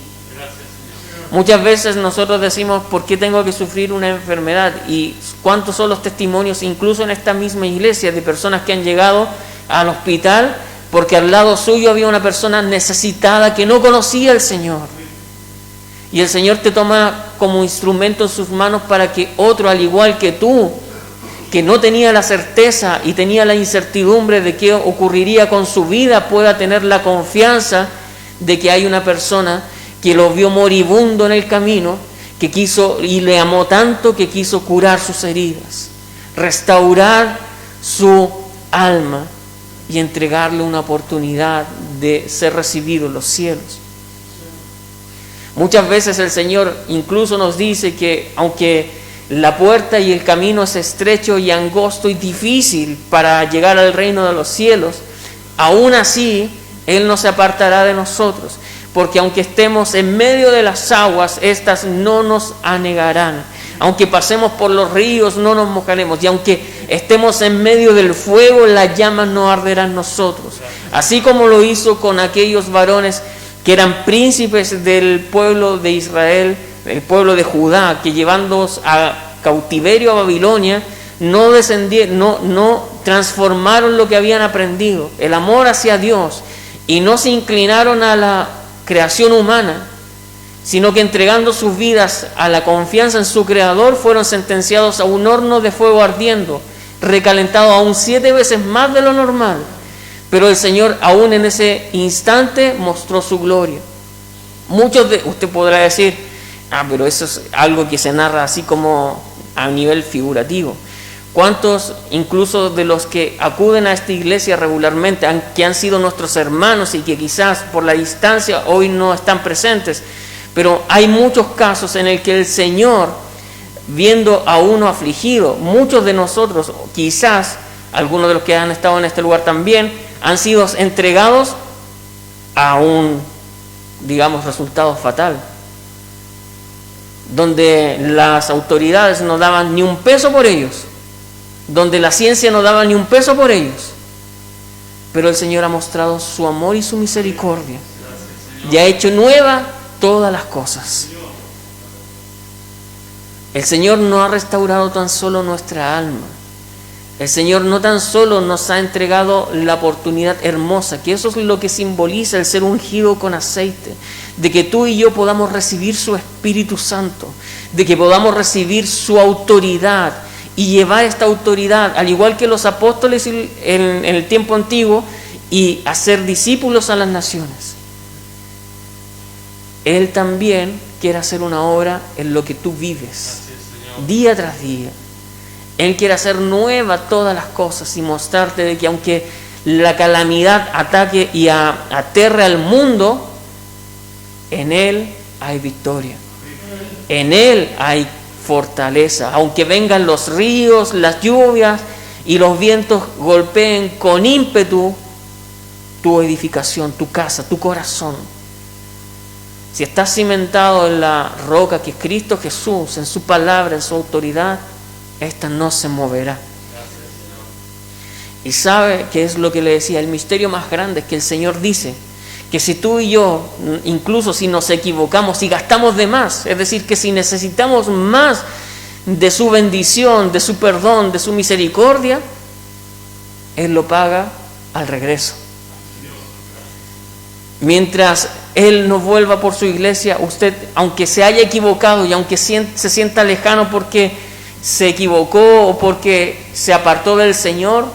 S1: Muchas veces nosotros decimos: ¿por qué tengo que sufrir una enfermedad? Y cuántos son los testimonios, incluso en esta misma iglesia, de personas que han llegado al hospital porque al lado suyo había una persona necesitada que no conocía al Señor. Y el Señor te toma como instrumento en sus manos para que otro, al igual que tú, que no tenía la certeza y tenía la incertidumbre de qué ocurriría con su vida, pueda tener la confianza de que hay una persona que lo vio moribundo en el camino, que quiso y le amó tanto que quiso curar sus heridas, restaurar su alma y entregarle una oportunidad de ser recibido en los cielos. Muchas veces el Señor incluso nos dice que aunque la puerta y el camino es estrecho y angosto y difícil para llegar al reino de los cielos, aún así Él no se apartará de nosotros. Porque aunque estemos en medio de las aguas, éstas no nos anegarán. Aunque pasemos por los ríos, no nos mojaremos. Y aunque estemos en medio del fuego, las llamas no arderán nosotros. Así como lo hizo con aquellos varones que eran príncipes del pueblo de Israel, el pueblo de Judá, que llevándolos a cautiverio a Babilonia, no transformaron lo que habían aprendido, el amor hacia Dios, y no se inclinaron a la creación humana, sino que entregando sus vidas a la confianza en su Creador, fueron sentenciados a un horno de fuego ardiendo, recalentado aún 7 veces más de lo normal. Pero el Señor aún en ese instante mostró su gloria. Usted podrá decir, Pero eso es algo que se narra así como a nivel figurativo. ¿Cuántos, incluso de los que acuden a esta iglesia regularmente, que han sido nuestros hermanos y que quizás por la distancia hoy no están presentes? Pero hay muchos casos en el que el Señor, viendo a uno afligido, muchos de nosotros, quizás algunos de los que han estado en este lugar también, han sido entregados a un, digamos, resultado fatal, donde las autoridades no daban ni un peso por ellos, donde la ciencia no daba ni un peso por ellos, pero el Señor ha mostrado su amor y su misericordia y ha hecho nueva todas las cosas. El Señor no ha restaurado tan solo nuestra alma. El Señor no tan solo nos ha entregado la oportunidad hermosa, que eso es lo que simboliza el ser ungido con aceite, de que tú y yo podamos recibir su Espíritu Santo, de que podamos recibir su autoridad y llevar esta autoridad, al igual que los apóstoles en el tiempo antiguo, y hacer discípulos a las naciones. Él también quiere hacer una obra en lo que tú vives, día tras día. Él quiere hacer nueva todas las cosas y mostrarte de que aunque la calamidad ataque y aterre al mundo, en Él hay victoria. En Él hay fortaleza. Aunque vengan los ríos, las lluvias y los vientos golpeen con ímpetu tu edificación, tu casa, tu corazón. Si estás cimentado en la roca que es Cristo Jesús, en su palabra, en su autoridad, esta no se moverá. Y sabe que es lo que le decía, el misterio más grande es que el Señor dice que si tú y yo, incluso si nos equivocamos, si gastamos de más, es decir, que si necesitamos más de su bendición, de su perdón, de su misericordia, Él lo paga al regreso. Mientras Él nos vuelva por su iglesia, usted, aunque se haya equivocado y aunque se sienta lejano porque se equivocó o porque se apartó del Señor,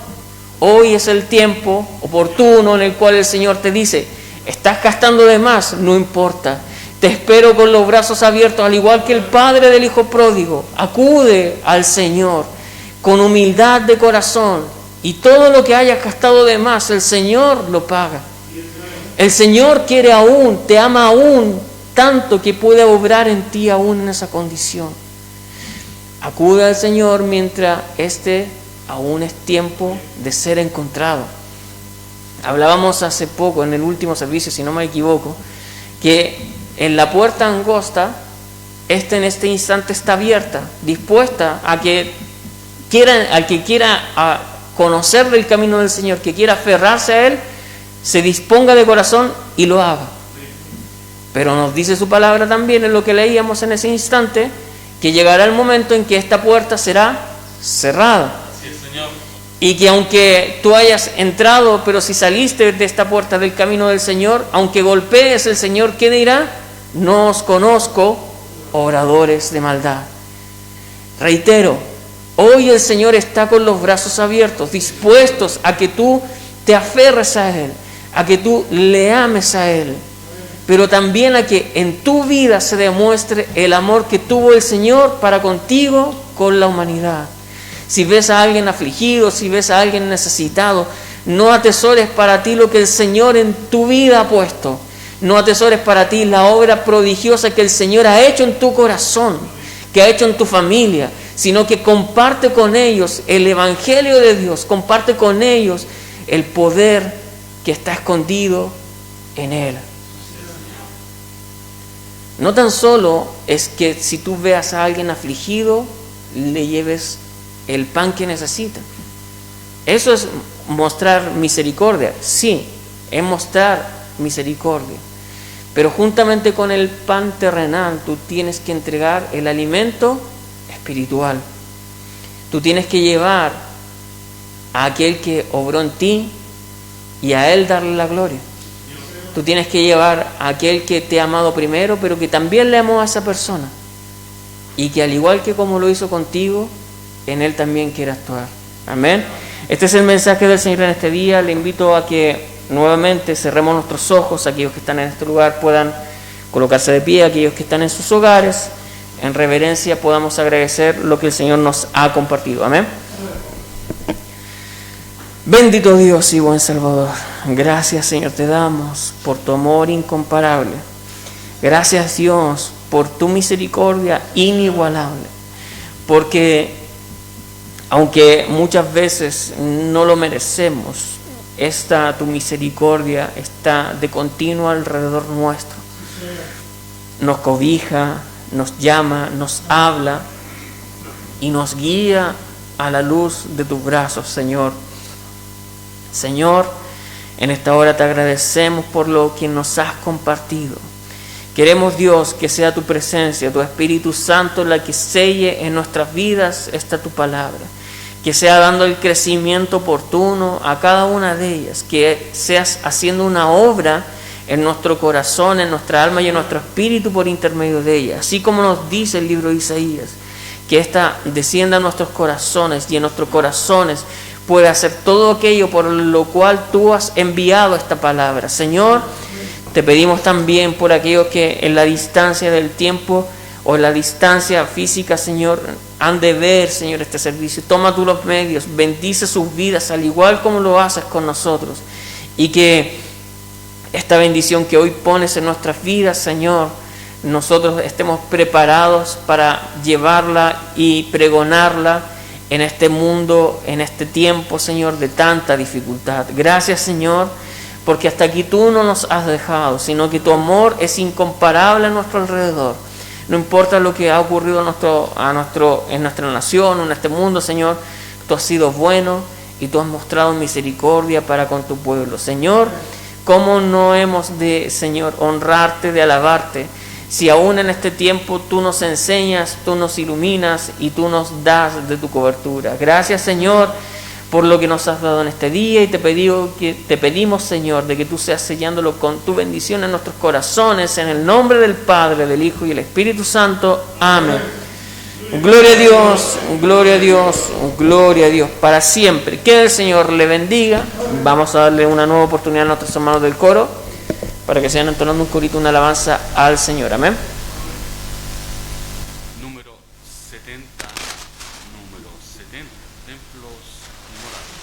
S1: hoy es el tiempo oportuno en el cual el Señor te dice, estás gastando de más, no importa, te espero con los brazos abiertos, al igual que el padre del hijo pródigo. Acude al Señor con humildad de corazón y todo lo que hayas gastado de más, el Señor lo paga. El Señor quiere aún, te ama aún tanto que puede obrar en ti aún en esa condición. Acude al Señor mientras aún es tiempo de ser encontrado. Hablábamos hace poco en el último servicio, si no me equivoco, que en la puerta angosta, en este instante está abierta, dispuesta a que al que quiera conocer del camino del Señor, que quiera aferrarse a Él, se disponga de corazón y lo haga. Pero nos dice su palabra también en lo que leíamos en ese instante, que llegará el momento en que esta puerta será cerrada.
S2: Sí, Señor.
S1: Y que aunque tú hayas entrado, pero si saliste de esta puerta del camino del Señor, aunque golpees, el Señor, ¿qué dirá? No os conozco, obradores de maldad. Reitero, hoy el Señor está con los brazos abiertos, dispuestos a que tú te aferres a Él, a que tú le ames a Él, pero también a que en tu vida se demuestre el amor que tuvo el Señor para contigo con la humanidad. Si ves a alguien afligido, si ves a alguien necesitado, no atesores para ti lo que el Señor en tu vida ha puesto. No atesores para ti la obra prodigiosa que el Señor ha hecho en tu corazón, que ha hecho en tu familia, sino que comparte con ellos el Evangelio de Dios, comparte con ellos el poder que está escondido en Él. No tan solo es que si tú veas a alguien afligido, le lleves el pan que necesita. Eso es mostrar misericordia. Sí, es mostrar misericordia. Pero juntamente con el pan terrenal, tú tienes que entregar el alimento espiritual. Tú tienes que llevar a aquel que obró en ti y a Él darle la gloria. Tú tienes que llevar a aquel que te ha amado primero, pero que también le amó a esa persona. Y que al igual que como lo hizo contigo, en Él también quiere actuar. Amén. Este es el mensaje del Señor en este día. Le invito a que nuevamente cerremos nuestros ojos. Aquellos que están en este lugar puedan colocarse de pie aquellos que están en sus hogares. En reverencia podamos agradecer lo que el Señor nos ha compartido. Amén. Bendito Dios y buen Salvador, gracias Señor te damos por tu amor incomparable. Gracias Dios por tu misericordia inigualable, porque aunque muchas veces no lo merecemos, tu misericordia está de continuo alrededor nuestro. Nos cobija, nos llama, nos habla y nos guía a la luz de tus brazos, Señor. Señor, en esta hora te agradecemos por lo que nos has compartido. Queremos, Dios, que sea tu presencia, tu Espíritu Santo, la que selle en nuestras vidas esta tu palabra. Que sea dando el crecimiento oportuno a cada una de ellas. Que seas haciendo una obra en nuestro corazón, en nuestra alma y en nuestro espíritu por intermedio de ella. Así como nos dice el libro de Isaías, que ésta descienda a nuestros corazones y en nuestros corazones puede hacer todo aquello por lo cual tú has enviado esta palabra. Señor, te pedimos también por aquellos que en la distancia del tiempo o en la distancia física, Señor, han de ver, Señor, este servicio. Toma tú los medios, bendice sus vidas al igual como lo haces con nosotros. Y que esta bendición que hoy pones en nuestras vidas, Señor, nosotros estemos preparados para llevarla y pregonarla en este mundo, en este tiempo, Señor, de tanta dificultad. Gracias, Señor, porque hasta aquí tú no nos has dejado, sino que tu amor es incomparable a nuestro alrededor. No importa lo que ha ocurrido en nuestra nación, en este mundo, Señor, tú has sido bueno y tú has mostrado misericordia para con tu pueblo. Señor, ¿cómo no hemos de, Señor, honrarte, de alabarte? Si aún en este tiempo tú nos enseñas, tú nos iluminas y tú nos das de tu cobertura. Gracias, Señor, por lo que nos has dado en este día y te pedimos, Señor, de que tú seas sellándolo con tu bendición en nuestros corazones, en el nombre del Padre, del Hijo y del Espíritu Santo. Amén. Gloria a Dios, gloria a Dios, gloria a Dios, para siempre. Que el Señor le bendiga. Vamos a darle una nueva oportunidad a nuestros hermanos del coro, para que sigan entonando un corito, una alabanza al Señor. Amén.
S2: Número 70, templos y moradas.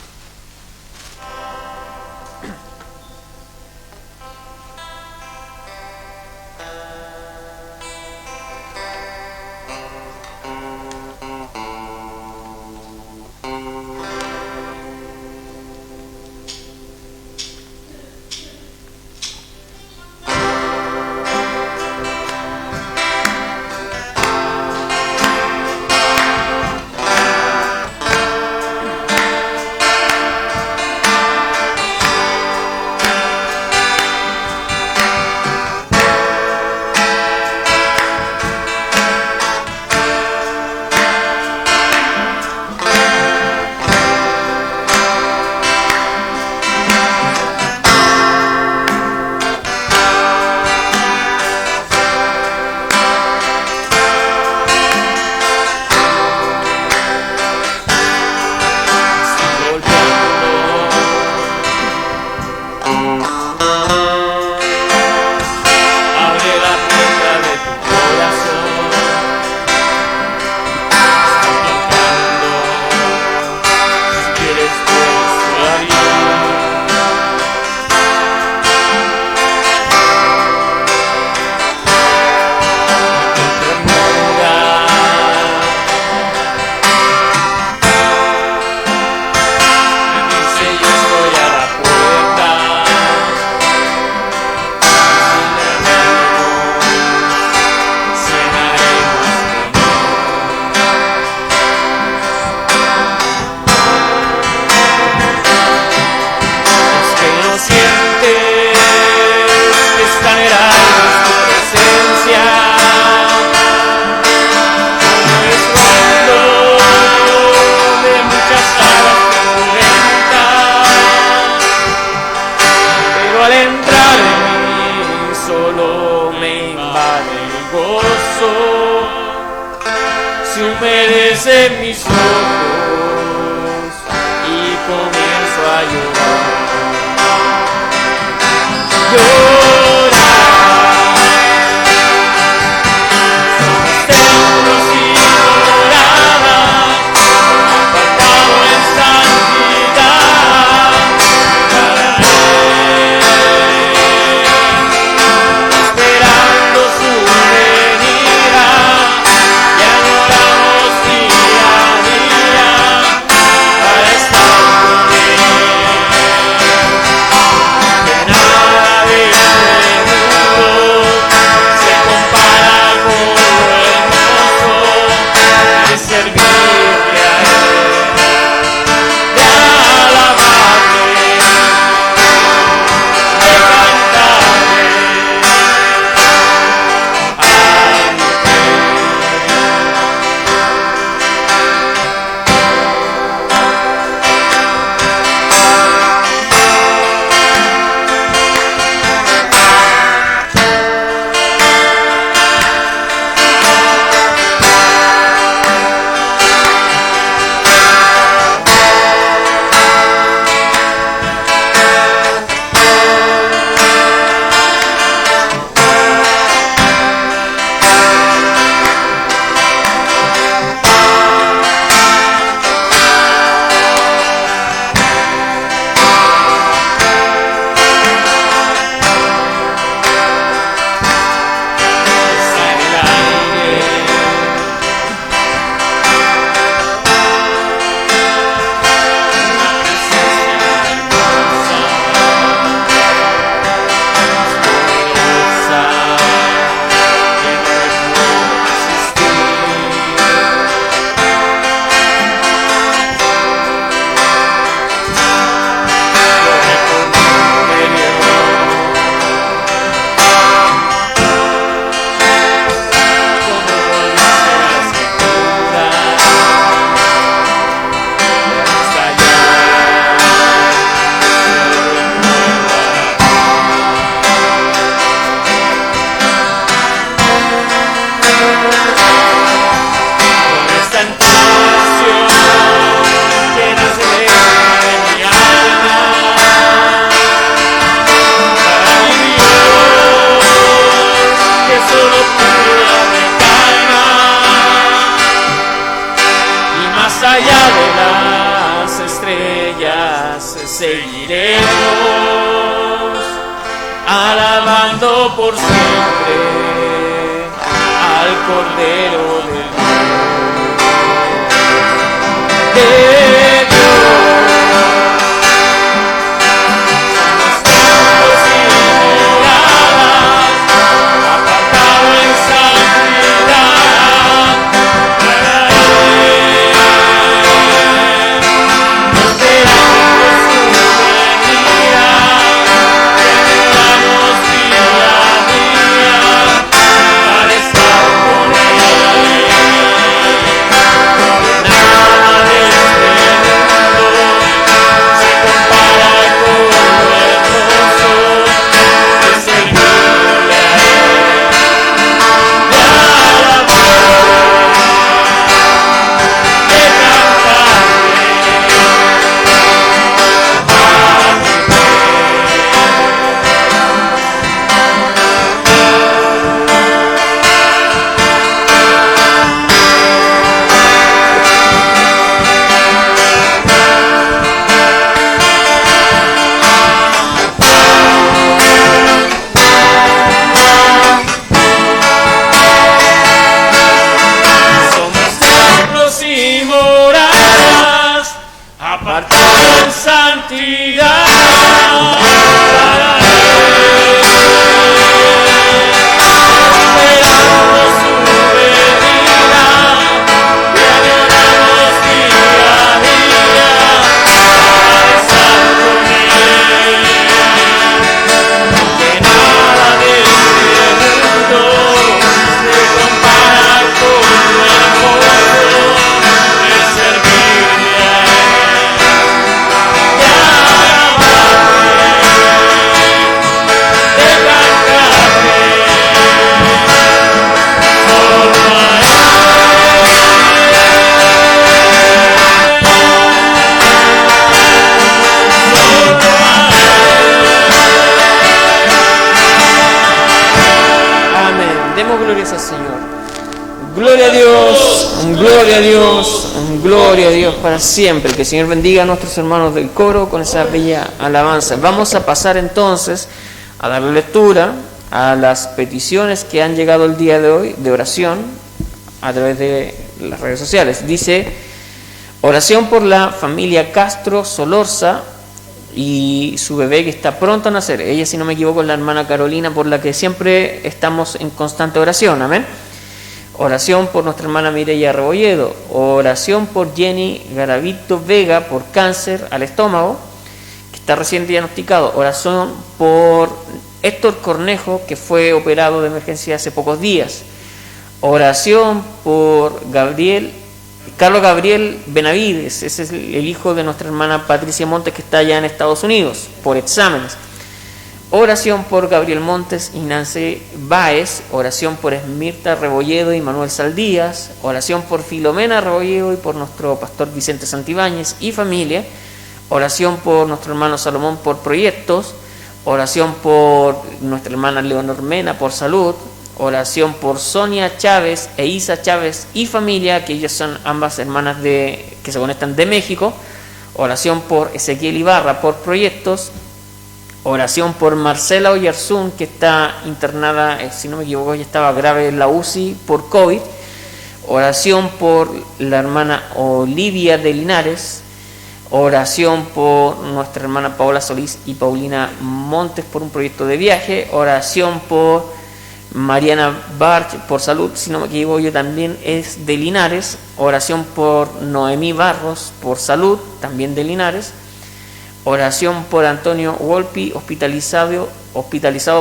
S1: humedecen mis ojos y comienzo a llorar. Llorar Con esta entonación que nace de mi alma, para mi Dios, que solo tú me calma, y más allá de las estrellas seguiremos, alabando por siempre al Cordero de Dios. Somos santos y miradas, apartado en santidad para Él. Esperamos su venida, que anhelamos día a día para estar con Él. Nada de este mundo se compara con lo hermoso de servirle a Él, de alabarle, de Somos templos y moradas, apartados en santidad para Él. Esperamos su venida, y anhelamos día a día para estar con Él. Que nada de este mundo se compara con lo hermoso de servirle a Él, de alabarle, de cantarle, solo a Él. Amén. Demos glorias al Señor. Gloria a Dios, gloria a Dios, gloria a Dios para siempre. Que el Señor bendiga a nuestros hermanos del coro con esa bella alabanza. Vamos a pasar entonces a darle lectura a las peticiones que han llegado el día de hoy de oración a través de las redes sociales. Dice: oración por la familia Castro Solorza y su bebé que está pronto a nacer. Ella, si no me equivoco, es la hermana Carolina, por la que siempre estamos en constante oración. Amén. Oración por nuestra hermana Mireya Rebolledo. Oración por Jenny Garavito Vega por cáncer al estómago, que está recién diagnosticado. Oración por Héctor Cornejo, que fue operado de emergencia hace pocos días. Oración por Carlos Gabriel Benavides, ese es el hijo de nuestra hermana Patricia Montes, que está allá en Estados Unidos por exámenes. Oración por Gabriel Montes y Nancy Báez. Oración por Esmirta Rebolledo y Manuel Saldías. Oración por Filomena Rebolledo y por nuestro pastor Vicente Santibáñez y familia. Oración por nuestro hermano Salomón por proyectos. Oración por nuestra hermana Leonor Mena por salud. Oración por Sonia Chávez e Isa Chávez y familia, que ellas son ambas hermanas que se conectan de México. Oración por Ezequiel Ibarra por proyectos. Oración por Marcela Oyarzún, que está internada, si no me equivoco, ya estaba grave en la UCI por COVID. Oración por la hermana Olivia de Linares. Oración por nuestra hermana Paola Solís y Paulina Montes por un proyecto de viaje. Oración por Mariana Barch por salud, si no me equivoco, yo también es de Linares. Oración por Noemí Barros por salud, también de Linares. Oración por Antonio Wolpi, hospitalizado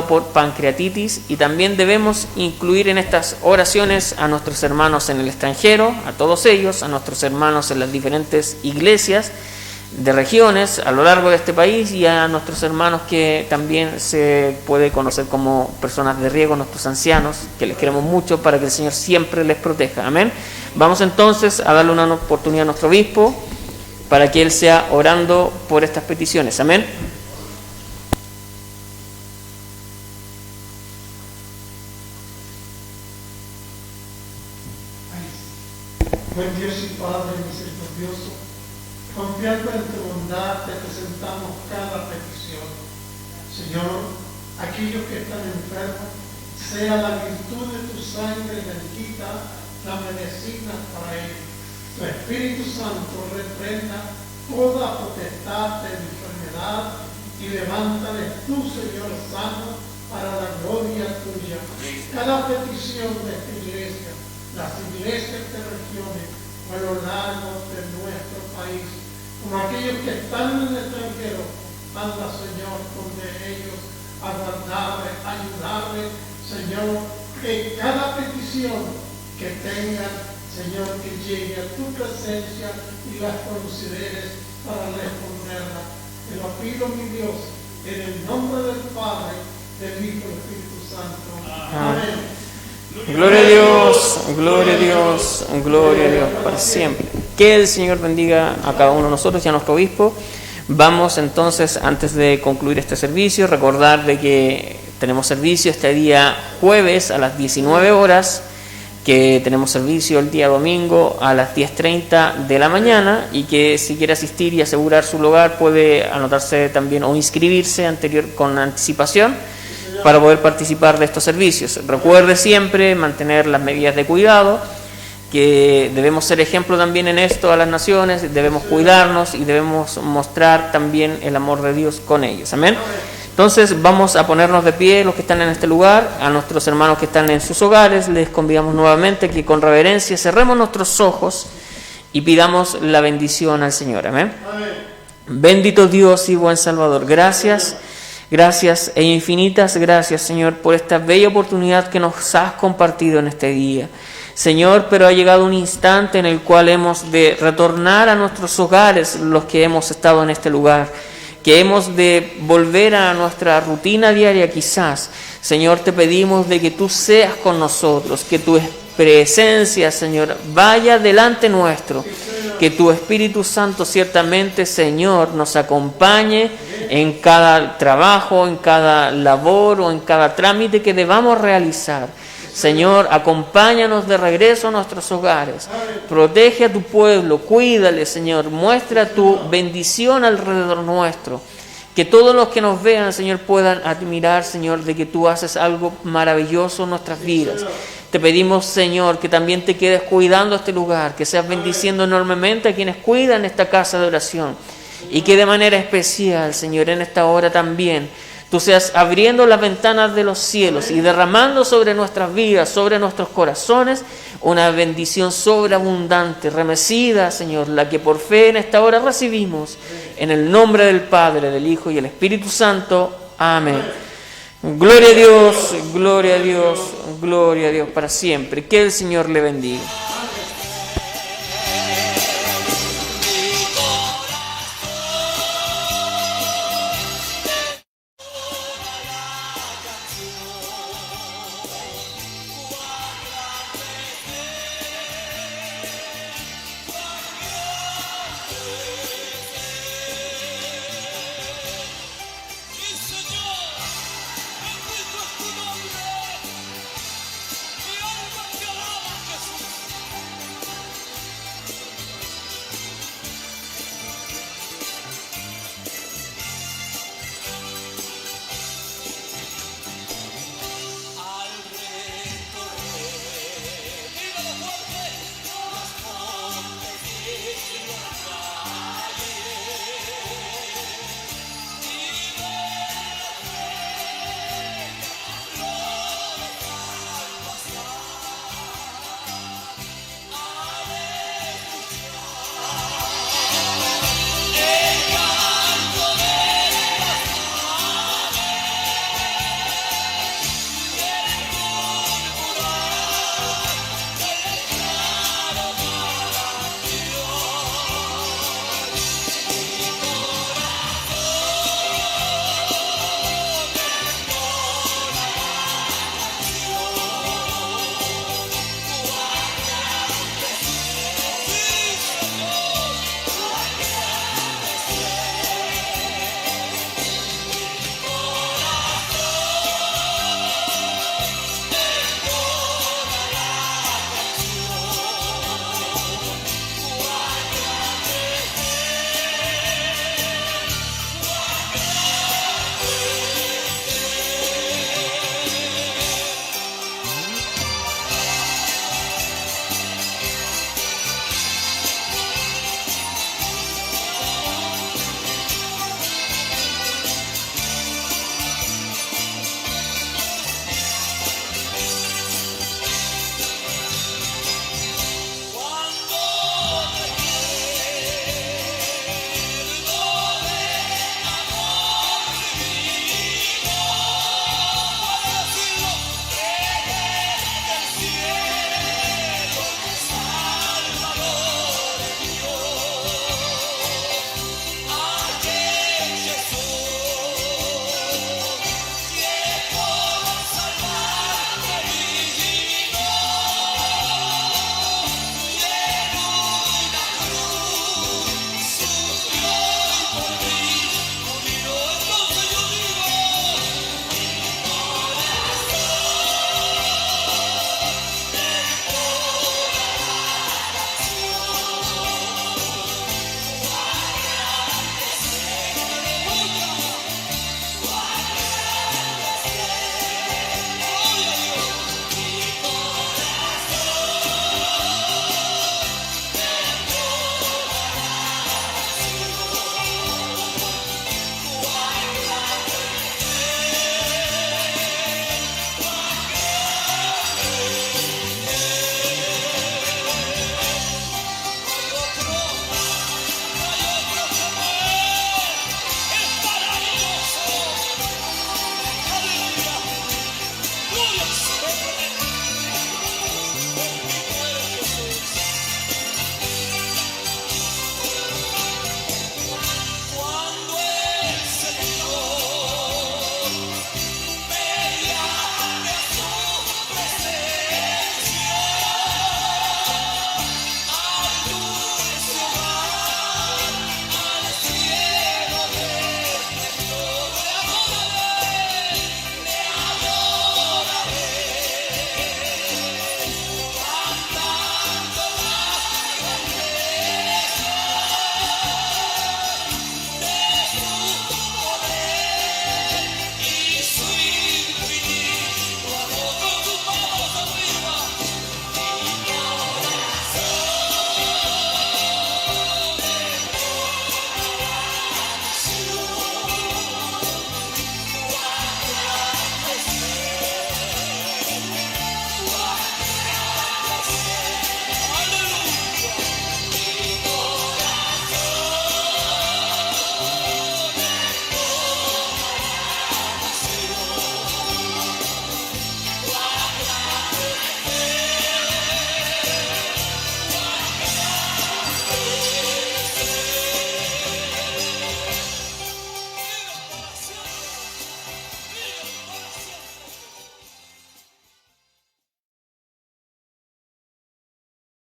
S1: por pancreatitis. Y también debemos incluir en estas oraciones a nuestros hermanos en el extranjero, a todos ellos, a nuestros hermanos en las diferentes iglesias regiones a lo largo de este país, y a nuestros hermanos que también se puede conocer como personas de riesgo, nuestros ancianos, que les queremos mucho, para que el Señor siempre les proteja. Amén. Vamos entonces a darle una oportunidad a nuestro obispo para que él sea orando por estas peticiones. Amén.
S3: Buen Dios y Padre misericordioso, confiando en tu bondad te presentamos cada petición. Señor, aquellos que están enfermos, sea la virtud de tu sangre bendita la medicina para ellos. Tu Espíritu Santo reprenda toda potestad de enfermedad y levántales tú, Señor sano, para la gloria tuya. Cada petición de esta iglesia, las iglesias de regiones a lo largo de nuestro país, como aquellos que están en el extranjero, manda, Señor, donde ellos a guardarles, ayudarles, Señor, que cada petición que tengan, Señor, que llegue a tu presencia y las consideres para responderlas. Te lo pido, mi Dios, en el nombre del Padre, del Hijo y del Espíritu Santo. Amén.
S1: Gloria a Dios, gloria a Dios, gloria a Dios para siempre. Que el Señor bendiga a cada uno de nosotros y a nuestro obispo. Vamos entonces, antes de concluir este servicio, recordar de que tenemos servicio este día jueves a las 19 horas, que tenemos servicio el día domingo a las 10:30 de la mañana, y que si quiere asistir y asegurar su lugar puede anotarse también o inscribirse con anticipación para poder participar de estos servicios. Recuerde siempre mantener las medidas de cuidado, que debemos ser ejemplo también en esto a las naciones, debemos cuidarnos y debemos mostrar también el amor de Dios con ellos. Amén. Entonces vamos a ponernos de pie los que están en este lugar. A nuestros hermanos que están en sus hogares les convidamos nuevamente que con reverencia cerremos nuestros ojos y pidamos la bendición al Señor. Amén. Bendito Dios y buen Salvador, gracias e infinitas gracias, Señor, por esta bella oportunidad que nos has compartido en este día. Señor, pero ha llegado un instante en el cual hemos de retornar a nuestros hogares, los que hemos estado en este lugar, que hemos de volver a nuestra rutina diaria quizás. Señor, te pedimos de que tú seas con nosotros, que tu presencia, Señor, vaya delante nuestro, que tu Espíritu Santo ciertamente, Señor, nos acompañe en cada trabajo, en cada labor o en cada trámite que debamos realizar. Señor, acompáñanos de regreso a nuestros hogares, protege a tu pueblo, cuídale, Señor, muestra tu bendición alrededor nuestro, que todos los que nos vean, Señor, puedan admirar, Señor, de que tú haces algo maravilloso en nuestras vidas. Te pedimos, Señor, que también te quedes cuidando este lugar, que seas bendiciendo enormemente a quienes cuidan esta casa de oración, y que de manera especial, Señor, en esta hora también tú seas abriendo las ventanas de los cielos y derramando sobre nuestras vidas, sobre nuestros corazones, una bendición sobreabundante, remecida, Señor, la que por fe en esta hora recibimos, en el nombre del Padre, del Hijo y del Espíritu Santo. Amén. Gloria a Dios, gloria a Dios, gloria a Dios para siempre. Que el Señor le bendiga.